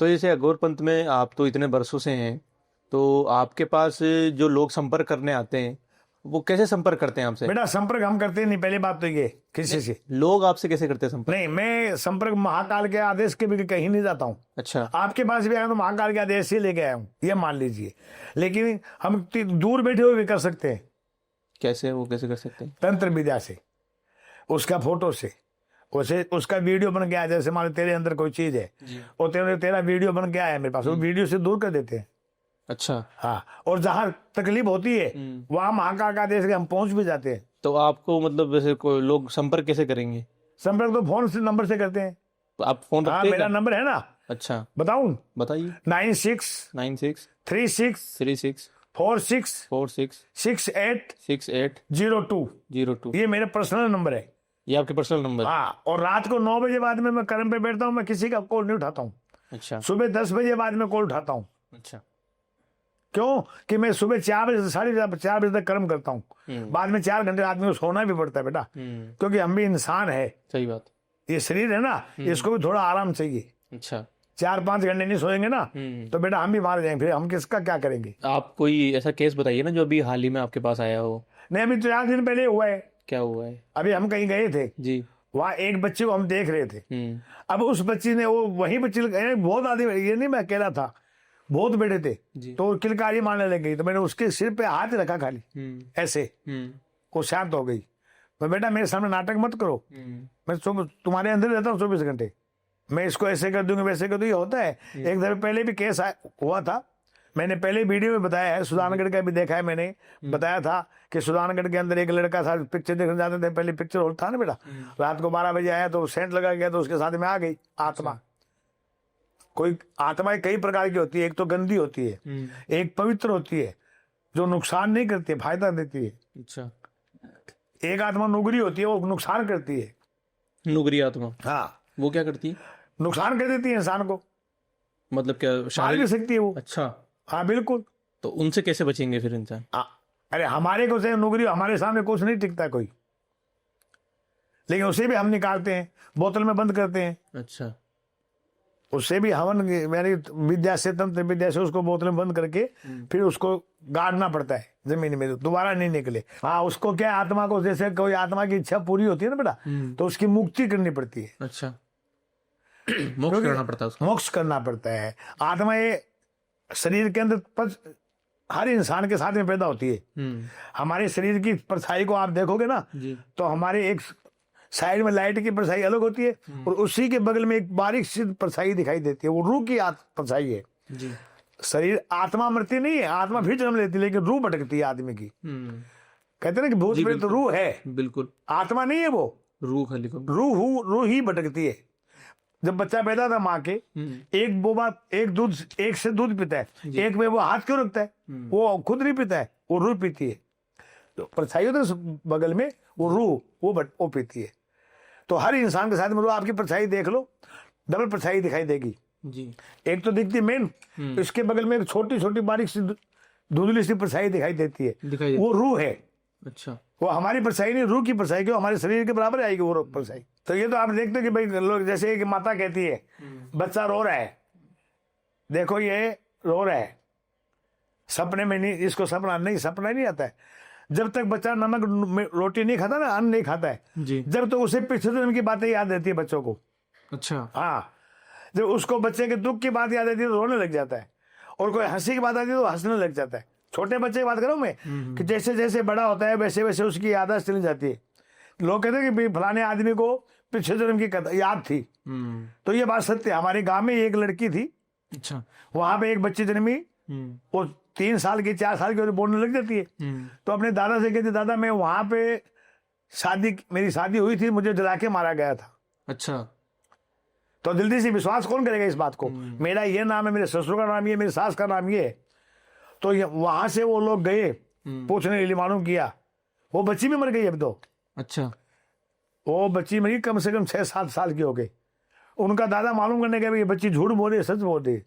तो जैसे अघोर पंथ में आप तो इतने बरसों से हैं, तो आपके पास जो लोग संपर्क करने आते हैं वो कैसे संपर्क करते हैं आपसे? बेटा संपर्क हम करते नहीं, पहली बात तो ये किसी से। लोग आपसे कैसे करते हैं संपर्क? नहीं, मैं संपर्क महाकाल के आदेश के भी कहीं नहीं जाता हूँ। अच्छा। आपके पास भी आया तो महाकाल के आदेश से लेके आया हूँ, ये मान लीजिए। लेकिन हम दूर बैठे हुए भी कर सकते हैं। कैसे, वो कैसे कर सकते हैं? तंत्र विद्या से, उसका फोटो से, उसे उसका वीडियो बन गया। जैसे मान लो तेरे अंदर कोई चीज है और तेरा वीडियो बन गया है मेरे पास, वो वीडियो से दूर कर देते हैं। अच्छा। हाँ, और जहाँ तकलीफ होती है वहां महाकाल का आदेश के हम पहुंच भी जाते हैं। तो आपको मतलब वैसे कोई लोग संपर्क कैसे करेंगे? संपर्क तो फोन से नंबर से करते हैं। तो आप फोन हाँ, रखते हैं मेरा क्या? नंबर है ना, अच्छा, बताऊं? बताइए। 96 36 36 46 46 68 68 02। 02। ये मेरा पर्सनल नंबर है। ये आपके पर्सनल नंबर? हाँ, और रात को 9 बजे बाद में मैं कर्म पे बैठता हूँ, मैं किसी का कॉल नहीं उठाता हूँ। अच्छा। सुबह 10 बजे बाद में कॉल उठाता हूँ। अच्छा। क्यों कि मैं सुबह 4 बजे से 4:30 बजे तक कर्म करता हूँ। बाद में 4 घंटे आदमी को सोना भी पड़ता है बेटा, क्योंकि हम भी इंसान है। सही बात। ये शरीर है ना, इसको भी थोड़ा आराम चाहिए। अच्छा। 4-5 घंटे नहीं सोएंगे ना तो बेटा हम भी मार जाएंगे, फिर हम किसका क्या करेंगे। आप कोई ऐसा केस बताइए ना जो अभी हाल ही में आपके पास आया हो। नहीं, अभी 4 दिन पहले हुआ है। क्या हुआ है? अभी हम कहीं गए थे जी। वहाँ एक बच्चे को हम देख रहे थे। अब उस बच्ची ने, वो वही बच्ची, बहुत आदमी, ये नहीं मैं अकेला था, बहुत बैठे थे, तो किलकारी मारने लग गई। तो मैंने उसके सिर पे हाथ रखा खाली ऐसे, वो शांत हो गई। तो बेटा मेरे सामने नाटक मत करो, मैं तुम्हारे अंदर रहता हूँ 24 घंटे, मैं इसको ऐसे कर दूंगी वैसे कर दूंगी। होता है। एक दफे पहले भी केस हुआ था, मैंने पहले वीडियो में बताया है, सुल्तानगढ़ का भी देखा है मैंने, बताया था कि सुल्तानगढ़ के अंदर एक लड़का था, पिक्चर देखने जाते थे, पहले पिक्चर हॉल था ना बेटा, रात को 12 बजे आया तो सेंट लगा गया, तो उसके साथ में आ गई आत्मा। कोई आत्मा कई प्रकार की होती है, एक तो गंदी होती है, एक पवित्र होती है जो नुकसान नहीं करती है, फायदा देती है। अच्छा। एक आत्मा नुगरी होती है, वो नुकसान करती है। नुगरी आत्मा? हाँ, वो क्या करती है? नुकसान कर देती है इंसान को, मतलब क्या मार भी सकती है वो। अच्छा। हाँ बिल्कुल। तो उनसे कैसे बचेंगे फिर इंसान? अरे हमारे को से नुगरी, हमारे सामने कुछ नहीं टिकता कोई, लेकिन उसे भी हम निकालते हैं, बोतल में बंद करते हैं। अच्छा। उससे भी हवन मेरी विद्या से, तंत्र विद्या से उसको बोतल में बंद करके फिर उसको गाड़ना पड़ता है जमीन में, दोबारा नहीं निकले। हाँ, उसको क्या, आत्मा को, जैसे कोई आत्मा की इच्छा पूरी होती है ना बेटा, तो उसकी मुक्ति करनी पड़ती है। अच्छा। मोक्ष करना पड़ता है उसको? मोक्ष करना पड़ता है। आत्मा ये शरीर के अंदर हर इंसान के साथ में पैदा होती है। हमारे शरीर की परछाई को आप देखोगे ना तो हमारे एक साइड में लाइट की परछाई अलग होती है और उसी के बगल में एक बारीक सी परछाई दिखाई देती है, वो रूह की परछाई है। शरीर, आत्मा मरती नहीं है, आत्मा फिर जन्म लेती है, लेकिन रूह भटकती है आदमी की। कहते हैं ना कि भूत प्रेत तो रूह है, बिल्कुल, आत्मा नहीं है वो, रूह खाली रूह ही भटकती है। जब बच्चा पैदा था माँ के, एक बोबा एक से दूध पीता है, एक में वो हाथ क्यों रखता है, वो खुद नहीं पीता है, वो रूह पीती है। तो परछाई होता है बगल में, वो रूह वो पीती है। तो हर इंसान के साथ में रूह, आपकी परछाई देख लो, डबल परछाई दिखाई देगी जी। एक तो दिखती मेन, इसके बगल में एक छोटी छोटी बारीक सी धुंधली सी परछाई दिखाई देती है, वो रूह है। अच्छा, वो हमारी परछाई नहीं, रूह की परछाई, क्यों हमारे शरीर के बराबर आएगी वो परछाई। तो ये तो आप देखते हो कि भाई लोग, जैसे कि माता कहती है बच्चा रो रहा है, देखो ये रो रहा है, सपने में नहीं, इसको सपना नहीं आता है। जब तक बच्चा नमक रोटी नहीं खाता ना, अन्न नहीं खाता है जी, जब तक उसे पिछले जन्म की बातें याद रहती है बच्चों को। अच्छा, हाँ, जब उसको बच्चे के दुख की बात याद आती है तो रोने लग जाता है, और कोई हंसी की बात आती है तो हंसने लग जाता है। छोटे बच्चे की बात करूं मैं, कि जैसे जैसे बड़ा होता है वैसे वैसे उसकी याददाश्त चली जाती है। लोग कहते हैं कि फलाने आदमी को पिछले जन्म की याद थी, तो ये बात सत्य है। हमारे गांव में एक लड़की थी, अच्छा, वहां पे एक बच्ची जन्मी, वो 3 साल की 4 साल की बोलने लग जाती है। तो अपने दादा से कहती, दादा मैं वहां पे मेरी शादी हुई थी, मुझे जला के मारा गया था। अच्छा, तो जल्दी से विश्वास कौन करेगा इस बात को, मेरा ये नाम है, मेरे ससुर का नाम ये, मेरी सास का नाम ये। तो वहां से वो लोग गए पूछने के लिए, मालूम किया वो बच्ची भी मर गई अब तो। अच्छा, वो बच्ची मरी कम से कम 6-7 साल की हो गई। उनका दादा मालूम करने गया ये बच्ची झूठ बोल रही, सच बोल रही।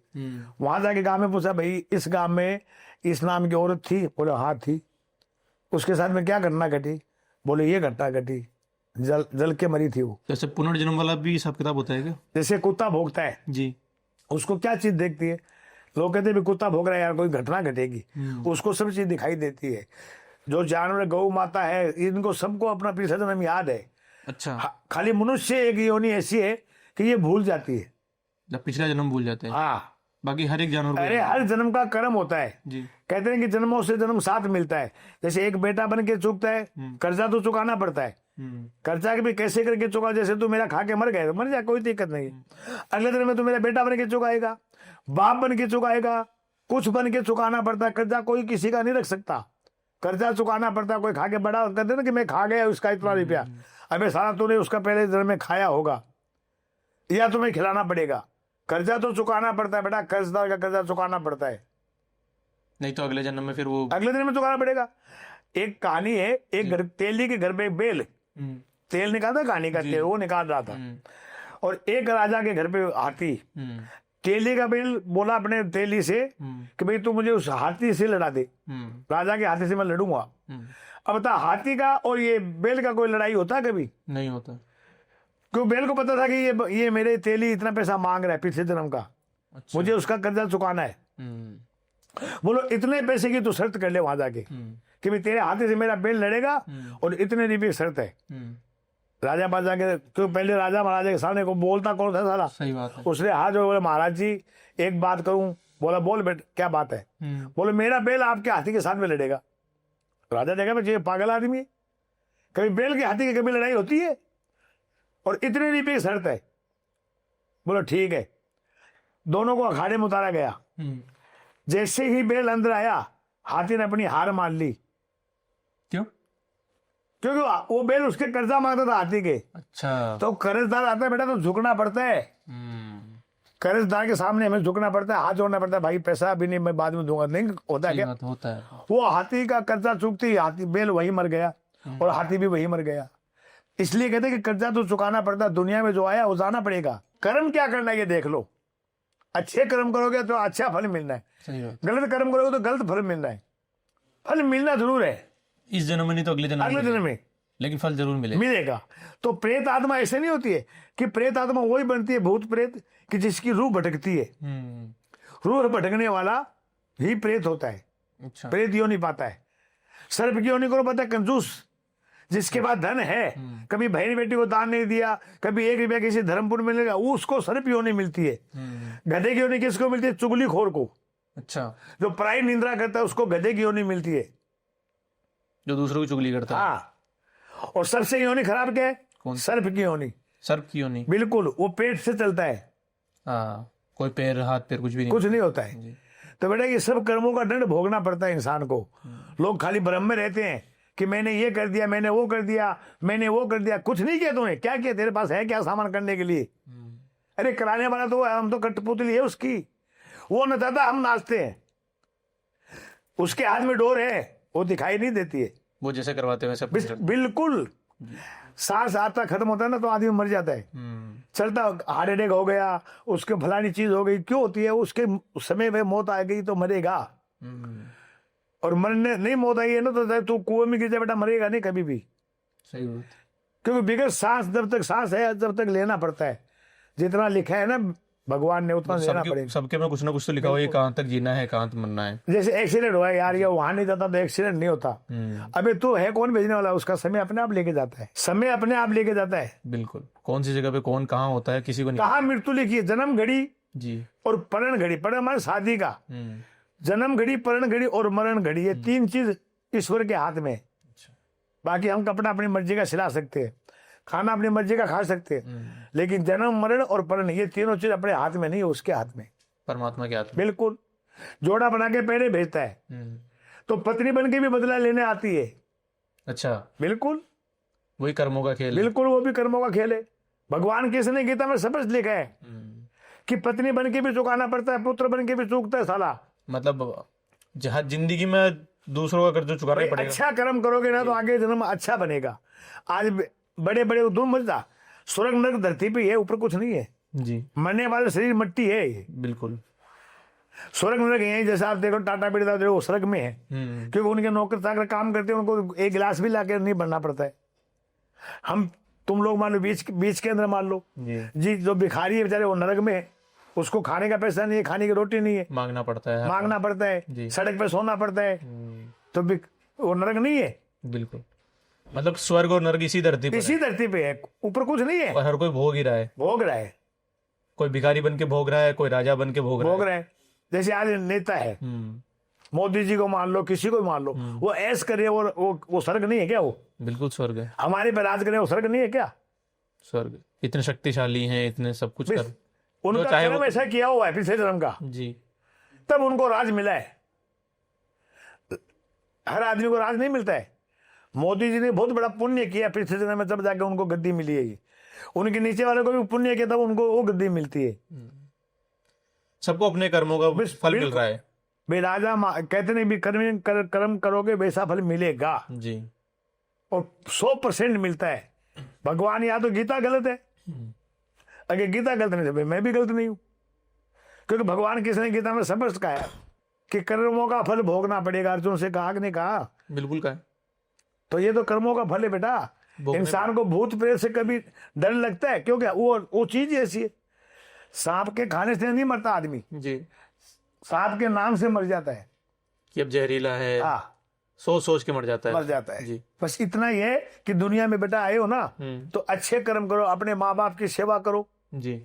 वहां जाके गांव में पूछा, भाई इस गांव में इस नाम की औरत थी? बोले हाँ थी। उसके साथ में क्या घटना घटी? बोले ये घटना घटी। जल के मरी थी वो। जैसे पुनर्जन्म वाला भी हिसाब किताब होता है क्या? जैसे कुत्ता भोगता है जी। उसको क्या चीज देखती है? लोग कहते हैं भी कुत्ता भोग रहा है यार, कोई घटना घटेगी, उसको सब चीज दिखाई देती है। जो जानवर गौ माता है इनको सबको अपना पिछला जन्म याद है। अच्छा। खाली मनुष्य एक योनि ऐसी है कि ये भूल जाती है। जब पिछला जन्म भूल जाते हैं। हाँ, बाकी हर एक जानवर को अरे हर जन्म का कर्म होता है जी। कहते हैं कि जन्मों से जन्म साथ मिलता है। जैसे एक बेटा बन के चुकता है, कर्जा तो चुकाना पड़ता है। कर्जा भी कैसे करके चुका? जैसे तू मेरा खा के मर गए तो मर जा, कोई दिक्कत नहीं है। अगले दिन में तू मेरा बेटा बन के चुकाएगा, बाप बन के चुकाएगा, कुछ बन के चुकाना पड़ता है। कर्जा कोई किसी का नहीं रख सकता, कर्जा चुकाना पड़ता है। कोई खा के बड़ा कहते ना कि मैं खा गया उसका इतना रुपया, अबे सारा तूने उसका पहले जन्म में खाया होगा या तुम्हें खिलाना पड़ेगा। कर्जा तो चुकाना पड़ता है बेटा, कर्जदार का कर्जा चुकाना पड़ता है, नहीं तो अगले जन्म में फिर वो अगले दिन में चुकाना पड़ेगा। एक कहानी है, एक घर तेली के घर में एक बेल तेल निकालता, कहानी का तेल वो निकाल रहा था, और एक राजा के घर पे हाथी। तेली का बेल बोला अपने तेली से कि भाई तू मुझे उस हाथी से लड़ा दे, राजा के हाथी से मैं लड़ूंगा। अब बता, हाथी का और ये बेल का कोई लड़ाई होता है कभी? नहीं होता। क्यों? बेल को पता था कि ये मेरे तेली इतना पैसा मांग रहा है पिछले जन्म का। अच्छा। मुझे उसका कर्जा चुकाना है। बोलो इतने पैसे की तो शर्त कर ले वहां जाके कि भाई तेरे हाथी से मेरा बेल लड़ेगा और इतने रुपये शर्त है। राजा बाजा के, क्यों पहले राजा महाराजा के सामने को बोलता कौन था साला? सही बात है। उसने हाथ जो बोले महाराज जी एक बात करूं। बोला बोल बेट क्या बात है? बोले मेरा बेल आपके हाथी के साथ में लड़ेगा। राजा देखा भाई ये पागल आदमी है, कभी बेल के हाथी की कभी लड़ाई होती है? और इतने रुपये की शर्त है। बोलो ठीक है, दोनों को अखाड़े में उतारा गया। जैसे ही बेल अंदर आया हाथी ने अपनी हार मान ली। क्यों? क्योंकि वो बेल उसके कर्जा मांगता था हाथी के। अच्छा। तो कर्जदार आता है बेटा तो झुकना पड़ता है, कर्जदार के सामने हमें झुकना पड़ता है, हाथ जोड़ना पड़ता है। भाई पैसा अभी नहीं, मैं बाद में दूंगा। नहीं होता है क्या? होता है। वो हाथी का कर्जा चूकती हाथी बेल वही मर गया और हाथी भी वही मर गया। इसलिए कहते हैं कि कर्जा तो चुकाना पड़ता है, दुनिया में जो आया वो जाना पड़ेगा। कर्म क्या करना है ये देख लो। अच्छे कर्म करोगे तो अच्छा फल मिलना है, गलत कर्म करोगे तो गलत फल मिलना है। फल मिलना जरूर है, इस जन्म में नहीं तो अगले जन्म में, लेकिन फल जरूर मिलेगा। तो प्रेत आत्मा ऐसे नहीं होती है कि प्रेत आत्मा वही बनती है भूत प्रेत कि जिसकी रूह भटकती है। रूह भटकने वाला ही प्रेत होता है। अच्छा। प्रेत योनि पाता है। सर्प की योनि को पता है कंजूस, जिसके पास धन है, कभी बहन बेटी को दान नहीं दिया, कभी 1 रुपया किसी धर्मपुर में मिलेगा, वो उसको सर्प योनि मिलती है। गधे की योनि किसको मिलती है? चुगलीखोर को। अच्छा। जो पराई निंदा करता है उसको गधे की योनि मिलती है, जो दूसरों की चुगली करता है। हाँ। और सबसे योनि खराब क्या है? कौन? सर्प की योनि। सर्प की योनि बिल्कुल, वो पेट से चलता है। हाँ, कोई पैर हाथ पैर कुछ भी नहीं, कुछ नहीं होता है। तो बेटा ये सब कर्मों का दंड भोगना पड़ता है इंसान को। लोग खाली भ्रम में रहते हैं कि मैंने ये कर दिया, मैंने वो कर दिया, मैंने वो कर दिया। कुछ नहीं किया तूने, क्या किया? तेरे पास है क्या सामान करने के लिए? अरे कराने वाला तो हम तो कठपुतली है उसकी, वो नचाता हम नाचते हैं, उसके हाथ में डोर है, वो दिखाई नहीं देती है। वो जैसे करवाते हैं वैसे बिल्कुल। सांस आता खत्म होता है ना तो आदमी मर जाता है। चलता हार्ट अटैक हो गया, उसके फलानी चीज हो गई, क्यों होती है? उसके समय में मौत आ गई तो मरेगा। और मरने नहीं मौत आई है ना तो तू कुएं में गिर जाए बेटा, मरेगा नहीं कभी भी। सही बात। क्योंकि बिगड़ सांस, जब तक सांस है जब तक लेना पड़ता है। जितना लिखा है ना भगवान ने उतना लेना पड़ेगा। सबके में कुछ ना कुछ तो लिखा हुआ है, कहाँ तक जीना है, कहाँ तक मरना है। जैसे एक्सीडेंट हुआ यार, ये वहां नहीं जाता तो एक्सीडेंट नहीं होता। अबे तू है कौन भेजने वाला? उसका समय अपने आप लेके जाता है, समय अपने आप लेके जाता है। बिल्कुल, कौन सी जगह पे कौन कहाँ होता है किसी को नहीं। कहाँ मृत्यु लिखी है? जन्म घड़ी जी और परण घड़ी। परण हमारे शादी का, जन्म घड़ी, परण घड़ी और मरण घड़ी, ये 3 चीज ईश्वर के हाथ में। बाकी हम कपड़ा अपनी मर्जी का सिला सकते हैं, खाना अपनी मर्जी का खा सकते हैं, लेकिन जन्म मरण और परण ये तीनों चीज अपने हाथ में नहीं है, उसके हाथ में, परमात्मा के हाथ में। बिल्कुल। जोड़ा बना के पहले भेजता है, तो पत्नी बन के भी बदला लेने आती है। अच्छा। बिल्कुल, वही कर्मों का खेल। बिल्कुल, वो भी कर्मों का खेल है। भगवान किसने गीता में स्पष्ट लिखा है कि पत्नी बन के भी चुकाना पड़ता है, पुत्र बन के भी चूकता है साला। मतलब जहाँ जिंदगी में दूसरों का कर्ज चुकाना पड़ेगा। अच्छा कर्म करोगे ना तो आगे जन्म अच्छा बनेगा। आज बड़े बड़े उद्यम मजदा, स्वर्ग नरक धरती पे है, ऊपर कुछ नहीं है जी। मरने वाले शरीर मट्टी है ये। बिल्कुल, स्वर्ग नरक है। जैसे आप देखो टाटा बिरला देखो स्वर्ग में है, क्योंकि उनके नौकर चाकर काम करते हैं, उनको एक गिलास भी लाकर नहीं भरना पड़ता है। हम तुम लोग मान लो बीच के अंदर मान लो जी, जो भिखारी है बेचारे वो नरक में है, उसको खाने का पैसा नहीं है, खाने की रोटी नहीं है, मांगना पड़ता है, मांगना पड़ता है, जी। सड़क पे सोना पड़ता है, तो वो नरक नहीं है। बिल्कुल, मतलब स्वर्ग और नरक इसी धरती पर इसी धरती पे है, ऊपर कुछ नहीं है, और हर कोई भोग ही रहा है। भोग रहा है, कोई भिखारी बन के भोग रहा है, कोई राजा बन के भोग रहा है। जैसे आज नेता है, मोदी जी को मान लो, किसी को मान लो, वो ऐश करे, वो स्वर्ग नहीं है क्या? वो बिल्कुल स्वर्ग है। हमारे पे राज करे, वो स्वर्ग नहीं है क्या? स्वर्ग, इतने शक्तिशाली हैं, इतने सब कुछ कर, उनका कर्म ऐसा किया हुआ है पिछले जन्म का जी, तब उनको राज मिला है। हर आदमी को राज नहीं मिलता है। मोदी जी ने बहुत बड़ा पुण्य किया पिछले जन्म में, तब जाके उनको गद्दी मिली है। उनके नीचे वाले को भी पुण्य किया, तब उनको वो गद्दी मिलती है। सबको अपने कर्मों का फल मिल रहा है। भाई राजा कहते नहीं भी कर्म करोगे वैसा फल मिलेगा जी, और 100% मिलता है। भगवान, या तो गीता गलत है, अगर गीता गलत नहीं तो भाई मैं भी गलत नहीं हूं, क्योंकि भगवान किसने गीता में स्पष्ट कहा है कि कर्मों का फल भोगना पड़ेगा। अर्जुन से कहा कि नहीं कहा? बिल्कुल कहा। तो ये तो कर्मों का फल है बेटा। इंसान को भूत प्रेत से कभी डर लगता है? क्योंकि वो चीज ऐसी है। सांप के खाने से नहीं मरता आदमी जी, सांप के नाम से मर जाता है कि अब जहरीला है, हाँ, सोच के मर जाता है जी। बस इतना ही है कि दुनिया में बेटा आए हो ना, तो अच्छे कर्म करो, अपने माँ बाप की सेवा करो जी।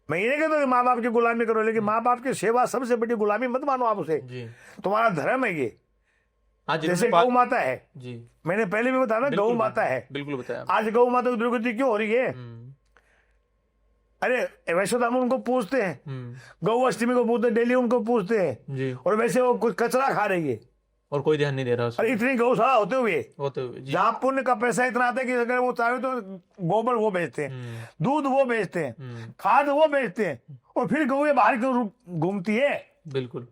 मैं ये नहीं कहता कि माँ बाप की गुलामी करो, लेकिन माँ बाप की सेवा सबसे बड़ी गुलामी मत मानो आप उसे जी। तुम्हारा धर्म है ये। जैसे गौ माता है जी, मैंने पहले भी बताया ना, गौ माता है। बिल्कुल बताया। आज गौ माता की दुर्गति क्यों हो रही है? अरे वैसे तो हम उनको पूछते हैं, गौ अष्टमी को पूछते, डेली उनको पूछते हैं जी, और वैसे वो कुछ कचरा खा रही है और कोई ध्यान नहीं दे रहा। अरे इतनी गौशाला होते हुए जहाँ पुण्य का पैसा इतना आता है कि अगर वो चाहे तो गोबर वो बेचते हैं, दूध वो बेचते हैं, खाद वो बेचते हैं, और फिर गौ बाहर क्यों घूमती है? बिल्कुल,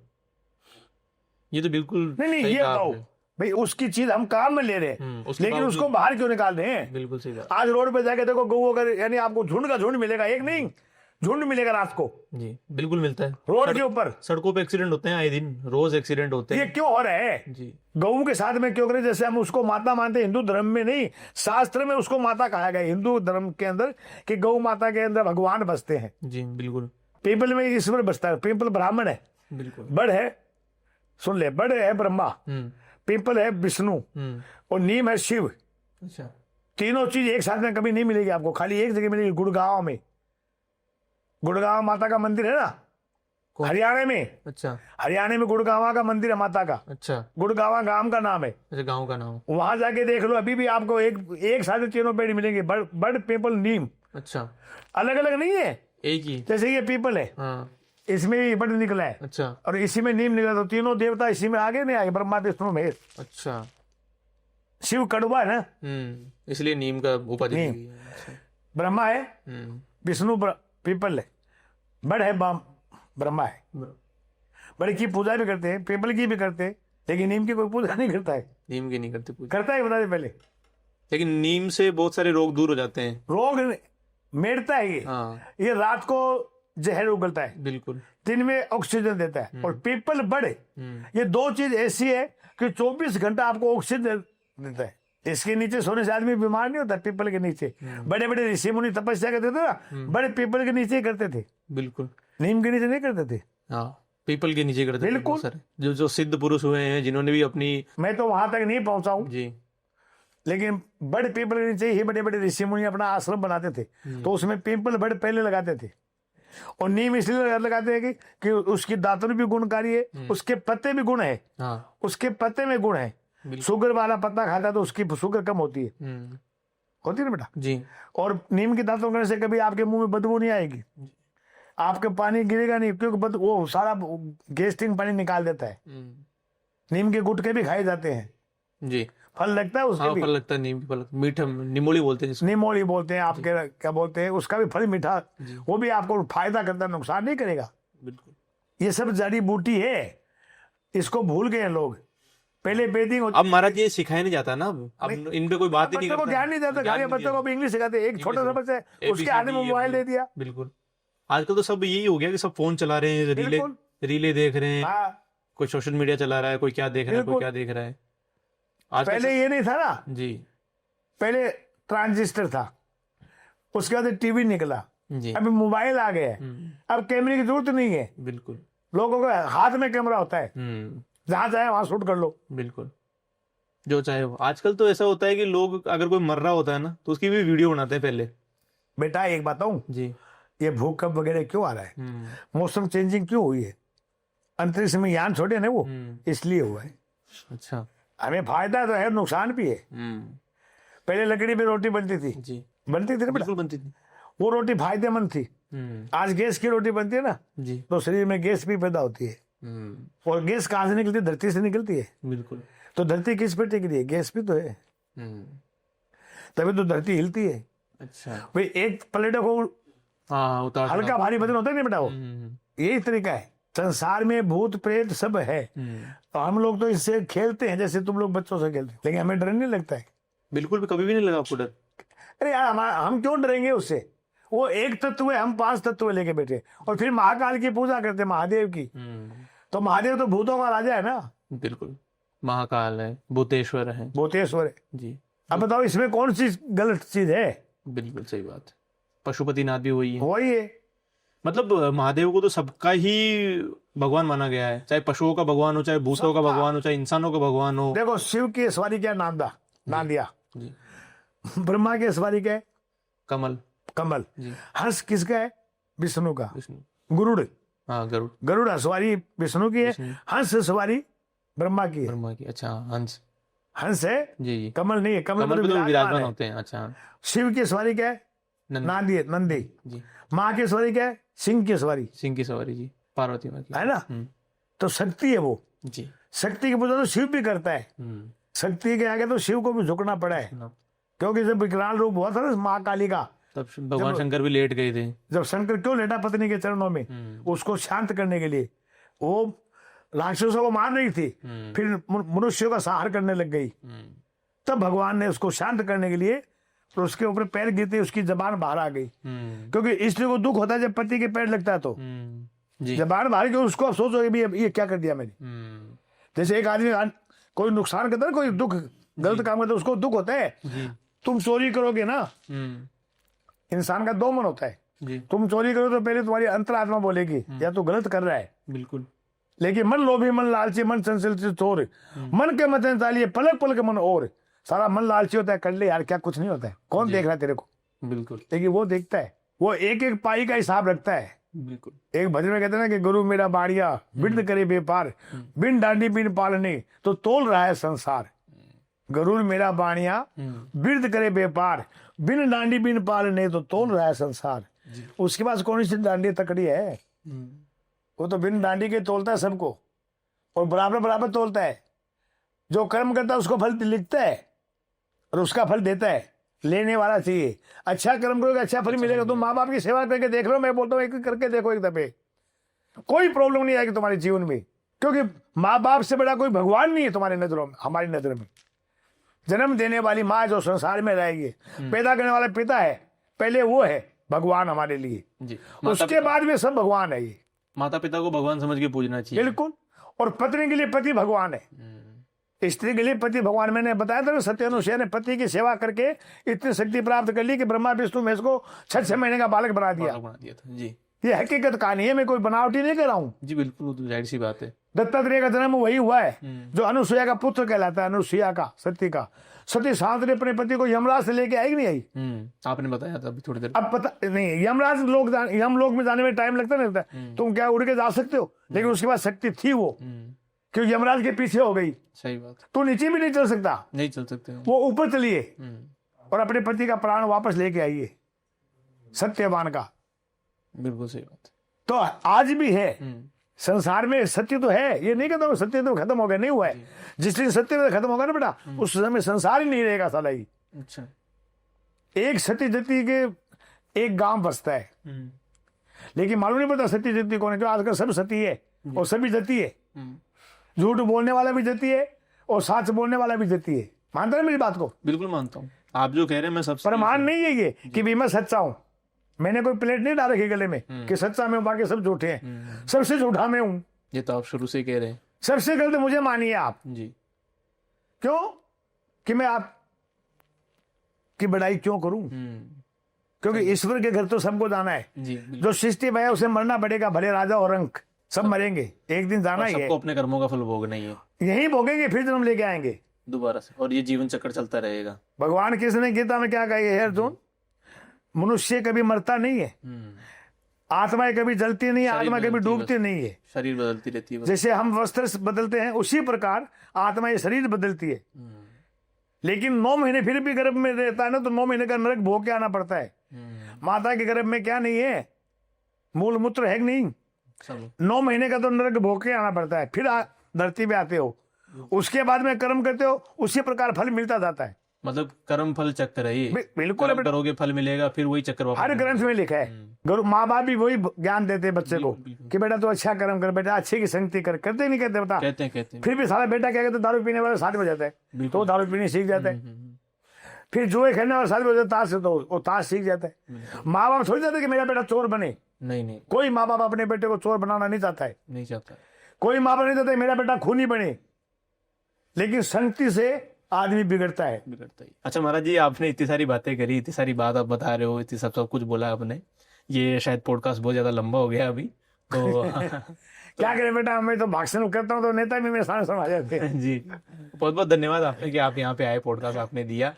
ये तो बिल्कुल नहीं ये गौ भाई उसकी चीज हम काम में ले रहे हैं, लेकिन उसको बाहर क्यों निकाल रहे हैं? बिल्कुल सही बात। आज रोड पे जाके देखो गौ, अगर यानी आपको झुंड का झुंड मिलेगा, एक नहीं झुंड मिलेगा रात को जी, बिल्कुल मिलता है। रोड के ऊपर सड़कों पे एक्सीडेंट होते हैं, आए दिन रोज एक्सीडेंट होते हैं। ये क्यों हो रहा है जी? गऊ के साथ में क्यों करें? जैसे हम उसको माता मानते हैं, हिंदू धर्म में नहीं, शास्त्र में उसको माता कहा गया हिंदू धर्म के अंदर, कि गौ माता के अंदर भगवान बसते हैं जी। बिल्कुल, पीपल में ईश्वर बसता है। पीपल ब्राह्मण है, बिल्कुल। बड़ है, सुन ले, बड़ है ब्रह्मा, पीपल है विष्णु, और नीम है शिव। अच्छा, तीनों चीज एक साथ में कभी नहीं मिलेगी आपको, खाली एक जगह मिलेगी, गुड़गांव में। गुड़गांव माता का मंदिर है ना, हरियाणा में। अच्छा, हरियाणा में गुड़गांवा का मंदिर है माता का। अच्छा, गुड़गांवा गांव का नाम है। अच्छा, गांव का नाम। वहां जाके देख लो, अभी भी आपको एक साथ तीनों पेड़ मिलेंगे, बड़ पीपल नीम। अच्छा, अलग अलग नहीं है, एक ही। जैसे ये पीपल है, हाँ, इसमें भी बड़ निकला है। अच्छा, और इसी में नीम निकला, तो तीनों देवता इसी में आगे नहीं आए, ब्रह्मा विष्णु महेश। अच्छा, शिव कड़वा है ना, इसलिए नीम का उपाधि दी गई है। अच्छा। ब्रह्मा है, विष्णु पीपल है, बड़ है ब्रह्मा है। बड़ की पूजा भी करते हैं, पीपल की भी करते हैं, लेकिन नीम की कोई पूजा नहीं करता है। नीम की नहीं करते पूजा। करता है, बता दे पहले। लेकिन नीम से बहुत सारे रोग दूर हो जाते हैं। रोग मेटता है ये। हाँ। ये रात को जहर उगलता है, बिल्कुल, दिन में ऑक्सीजन देता है। और पीपल बड़, ये दो चीज ऐसी है कि 24 घंटा आपको ऑक्सीजन देता है। इसके नीचे सोने से आदमी बीमार नहीं होता। पीपल के नीचे बड़े बड़े ऋषि मुनि तपस्या करते थे ना, बड़े पीपल के नीचे ही करते थे, बिल्कुल, नीम के नीचे नहीं करते थे। हाँ, पीपल के नीचे करते थे, बिल्कुल। जो सिद्ध पुरुष हुए हैं, जिन्होंने भी अपनी, मैं तो वहां तक नहीं पहुंचा हूं जी, लेकिन बड़े पीपल के नीचे ही बड़े बड़े ऋषि मुनि अपना आश्रम बनाते थे, तो उसमें पीपल बड़े पहले लगाते थे। और नीम इसलिए लगाते हैं कि उसकी दातुन भी गुणकारी है, उसके पत्ते भी गुण है। हाँ। उसके पत्ते में गुण है। शुगर वाला पत्ता खाता है तो उसकी शुगर कम होती है, होती है ना बेटा जी। और नीम की दातुन करने से कभी आपके मुंह में बदबू नहीं आएगी, आपके पानी गिरेगा नहीं, क्योंकि वो सारा गेस्टिंग पानी निकाल देता है। नीम के गुटके भी खाए जाते हैं जी, फल लगता है उसके। हाँ, फल लगता है, नीम की फल मीठा, निमोली बोलते हैं, निमोली बोलते हैं आपके, क्या बोलते हैं, उसका भी फल मीठा, वो भी आपको फायदा करता है, नुकसान नहीं करेगा। बिल्कुल, ये सब जड़ी बूटी है, इसको भूल गए लोग। पहले बेदिंग, अब महाराज ये सिखाया नहीं जाता ना, अब इन पे कोई बात ही नहीं करता, ज्ञान नहीं देता, खाली बच्चों को इंग्लिश सिखाते। एक छोटा सा बच्चा है, उसके हाथ में मोबाइल दे दिया। बिल्कुल, आजकल तो सब यही हो गया कि सब फोन चला रहे हैं, रीले देख रहे हैं। हाँ। कोई सोशल मीडिया चला रहा है, कोई क्या देख रहा है, कोई क्या देख रहा है। पहले ये नहीं था ना जी, पहले ट्रांजिस्टर था, उसके बाद टीवी निकला, जी। अभी मोबाइल आ गया है, अब कैमरे की जरूरत नहीं है, बिल्कुल। लोगों के हाथ में कैमरा होता है, जहां चाहे वहां शूट कर लो। बिल्कुल, जो चाहे वो। आजकल तो ऐसा होता है कि लोग अगर कोई मर रहा होता है ना तो उसकी भी वीडियो बनाते हैं पहले। बेटा एक बताऊं, जी। ये भूकंप वगैरह क्यों आ रहा है, मौसम चेंजिंग क्यों हुई है, अंतरिक्ष में यान छोड़े ना वो, इसलिए हुआ है। अच्छा। हमें फायदा तो है, नुकसान भी है। पहले लकड़ी में रोटी बनती थी, जी। बनती थी ना बेटा, बिल्कुल बनती थी। वो रोटी फायदेमंद थी। आज गैस की रोटी बनती है ना, जी। तो शरीर में गैस भी पैदा होती है, और गैस कहाँ से निकलती है, धरती से निकलती है। बिल्कुल। तो धरती किस पे टिक रही है, गैस भी तो है, तभी तो धरती हिलती है। अच्छा। भाई एक प्लेटों को हाँ, उतार हल्का भारी वजन होता है नहीं बेटा, वो यही तरीका है। संसार में भूत प्रेत सब है, तो हम लोग तो इससे खेलते हैं जैसे तुम लोग बच्चों से खेलते, लेकिन हमें डर नहीं लगता है। बिल्कुल भी, कभी भी नहीं लगा आपको डर? अरे यार हम क्यों डरेंगे उससे, वो एक तत्व है, हम 5 तत्व लेके बैठे, और फिर महाकाल की पूजा करते, महादेव की। तो महादेव तो भूतों का राजा है ना। बिल्कुल, महाकाल है, भूतेश्वर है। भूतेश्वर है जी। अब बताओ इसमें कौन सी गलत चीज है। बिल्कुल सही बात है। पशुपतिनाथ भी वही है। वही है। मतलब महादेव को तो सबका ही भगवान माना गया है, चाहे पशुओं का भगवान हो, चाहे भूतों का भगवान हो, चाहे इंसानों का भगवान हो। देखो शिव की सवारी क्या नाम दिया, जी। ब्रह्मा की सवारी क्या है, कमल। कमल। हंस किसका है, विष्णु का। विष्णु। गरुड़, हाँ, गरुड़। गरुड़ सवारी विष्णु की है, हंस सवारी ब्रह्मा की है। ब्रह्मा की। अच्छा, हंस। हंस है, जी जी। कमल नहीं है, कमल पे तो विराजमान है। होते हैं। अच्छा। शिव की सवारी क्या है, नंदी। जी। माँ की सवारी क्या है, सिंह की सवारी, सिंह की सवारी। जी, पार्वती माँ की, है ना। तो शक्ति है वो। जी। शक्ति की पूजा तो शिव भी करता है, शक्ति के आगे तो शिव को भी झुकना पड़ा है, क्योंकि जब विकराल रूप हुआ था ना माँ काली का, तब भगवान शंकर भी लेट गए थे। जब शंकर क्यों लेटा पत्नी के चरणों में, उसको शांत करने के लिए। वो राक्षसों को मार रही थी, फिर मनुष्यों का सहार करने लग गई, तब भगवान ने उसको शांत करने के लिए, तो उसके ऊपर पैर गिरते उसकी जबान बाहर आ गई, क्योंकि स्त्री को दुख होता है जब पति के पैर लगता है, तो जबान बाहर गई, उसको अब सोचो ये क्या कर दिया मैंने। जैसे एक आदमी कोई नुकसान करता है, कोई दुख गलत काम करता है, उसको दुख होता है। तुम चोरी करोगे ना, इंसान का 2 मन होता है, तुम चोरी करो तो पहले तुम्हारी अंतरात्मा बोलेगी या तो गलत कर रहा है। बिल्कुल। लेकिन मन लोभी, मन लालची, मन संचलित चोर, मन के मत चालिए पलक पलक मन, और सारा मन लालची होता है, कर ले यार क्या, कुछ नहीं होता है, कौन देख रहा है तेरे को। बिल्कुल। लेकिन वो देखता है, वो एक एक पाई का हिसाब रखता है। बिल्कुल। एक भजन में कहते हैं ना कि गुरु मेरा बाड़िया बिन करे व्यापार, बिन डांडी बिन पालने तो तोल रहा है संसार। गुरु मेरा बाणिया बिरद करे व्यापार, बिन डांडी बिन पालने तो तोल रहा है संसार। उसके पास कौन सी डांडी तकड़ी है, वो तो बिन डांडी के तोलता है सबको, और बराबर बराबर तोलता है। जो कर्म करता है उसको फल लिखता है, और उसका फल देता है, लेने वाला चाहिए। अच्छा कर्म करोगे अच्छा फल मिलेगा। तुम माँ बाप की सेवा करके देख लो, मैं बोलता हूँ एक करके देखो, एक दफे कोई प्रॉब्लम नहीं आएगी तुम्हारे जीवन में, क्योंकि माँ बाप से बड़ा कोई भगवान नहीं है तुम्हारी नजरों में, हमारी नजर में। जन्म देने वाली माँ जो संसार में रहेगी, पैदा करने वाला पिता है, पहले वो है भगवान हमारे लिए जी। उसके बाद में सब भगवान है। ये माता पिता को भगवान समझ के पूजना चाहिए। बिल्कुल। और पत्नी के लिए पति भगवान है, स्त्री के लिए पति भगवान। मैंने बताया था सत्य अनुसुईया ने पति की सेवा करके इतनी शक्ति प्राप्त कर ली कि ब्रह्मा विष्णु महेश को 6 महीने का बालक बना दिया था। जी। ये हकीकत कहानी है, मैं कोई बनावटी नहीं कर रहा हूँ। जी बिल्कुल, तो जाहिर सी बात है। दत्तात्रेय का जन्म वही हुआ है जो अनुसुईया का पुत्र कहलाता है, अनुसुईया का, सती का। सती साथ ने अपने पति को यमराज से लेके आई कि नहीं आई? आपने बताया था अभी थोड़ी देर। अब पता नहीं, यमराज यमलोक में जाने में टाइम लगता नहीं लगता, तुम क्या उड़ के जा सकते हो, लेकिन उसके बाद शक्ति थी वो, क्योंकि यमराज के पीछे हो गई। सही बात। तो नीचे भी नहीं चल सकता, नहीं चल सकते, वो ऊपर चलिए और अपने पति का प्राण वापस लेके आइए, सत्यवान का। बिल्कुल सही बात। तो आज भी है संसार में, सत्य तो है, ये नहीं कहता हूँ सत्य तो खत्म हो गया, नहीं हुआ है। जिस दिन सत्य खत्म होगा ना बेटा, उस समय संसार ही नहीं रहेगा साला ही। अच्छा। एक सत्य जति के एक गांव बसता है, लेकिन मालूम नहीं पड़ता सत्य जति कौन है, क्यों आजकल सब सत्य है और सभी जति है। झूठ बोलने वाला भी जति है और सच बोलने वाला भी जति है। मानते हैं मेरी बात को? बिल्कुल मानता हूँ, आप जो कह रहे हैं मैं सब। प्रमाण नहीं है ये कि भी मैं सच्चा हूं, मैंने कोई प्लेट नहीं डाल रखी गले में कि सच्चा मैं हूं, बाकी सब झूठे हैं। सबसे झूठा मैं हूं। ये तो आप शुरू से कह रहे हैं। सबसे गलत मुझे मानिए आप जी। क्यों? कि मैं आप की बड़ाई क्यों करूं, क्योंकि ईश्वर के घर तो सबको जाना है। जी बिल्कुल। जो सृष्टि में है उसे मरना पड़ेगा, भले राजा और अंक सब मरेंगे, एक दिन जाना और ही है। सबको अपने कर्मों का फल भोगना ही है यही भोगेंगे, फिर जन्म लेके आएंगे दोबारा से, और ये जीवन चक्र चलता रहेगा। भगवान कृष्ण ने गीता में क्या कही है, अर्जुन, मनुष्य कभी मरता नहीं है, आत्माएं कभी जलती नहीं है, शरीर आत्मा कभी बदलती है डूबती नहीं है। शरीर बदलती रहती है बस। जैसे हम वस्त्र बदलते हैं उसी प्रकार आत्मा ये शरीर बदलती है। लेकिन 9 महीने फिर भी गर्भ में रहता है ना, तो 9 महीने का नरक भोग के आना पड़ता है। माता के गर्भ में क्या नहीं है, मूल मूत्र है कि नहीं, सब 9 महीने का तो नरक भोग के आना पड़ता है, फिर धरती पे आते हो, उसके बाद में कर्म करते हो, उसी प्रकार फल मिलता जाता है। मतलब कर्म फल चक्र है ये। बिल्कुल कर्म करोगे फल मिलेगा, फिर वही चक्र वापस हर ग्रंथ में लिखा है। गुरु माँ बाप भी वही ज्ञान देते हैं बच्चे को कि बेटा तू अच्छा कर्म कर, बेटा अच्छे की संगति कर, करते नहीं करते बता। कहते हैं फिर भी सारा बेटा क्या कहते, दारू पीने वाला शादी हो जाता है तो दारू पीने सीख जाता है, फिर जुए खेलने वाला शादी हो जाता है ताश से, तो वो ताश सीख जाता है। माँ बाप थोड़ी जाते कि मेरा बेटा चोर बने, नहीं कोई माँ बाप अपने बेटे को चोर बनाना नहीं चाहता है, नहीं चाहता। कोई माँ बाप नहीं चाहता मेरा बेटा खूनी बने, लेकिन संगति से आदमी बिगड़ता है। बिगड़ता ही। अच्छा महाराज जी, आपने इतनी सारी बातें करी, इतनी सारी बात आप बता रहे हो, इतनी सब कुछ बोला आपने, ये शायद पॉडकास्ट बहुत ज्यादा लंबा हो गया अभी तो क्या करें बेटा, मैं तो भाषण करता हूँ तो नेता भी मेरे सामने समझ जाते हैं। जी बहुत बहुत धन्यवाद आपने कि आप यहाँ पे आए, पॉडकास्ट आपने दिया।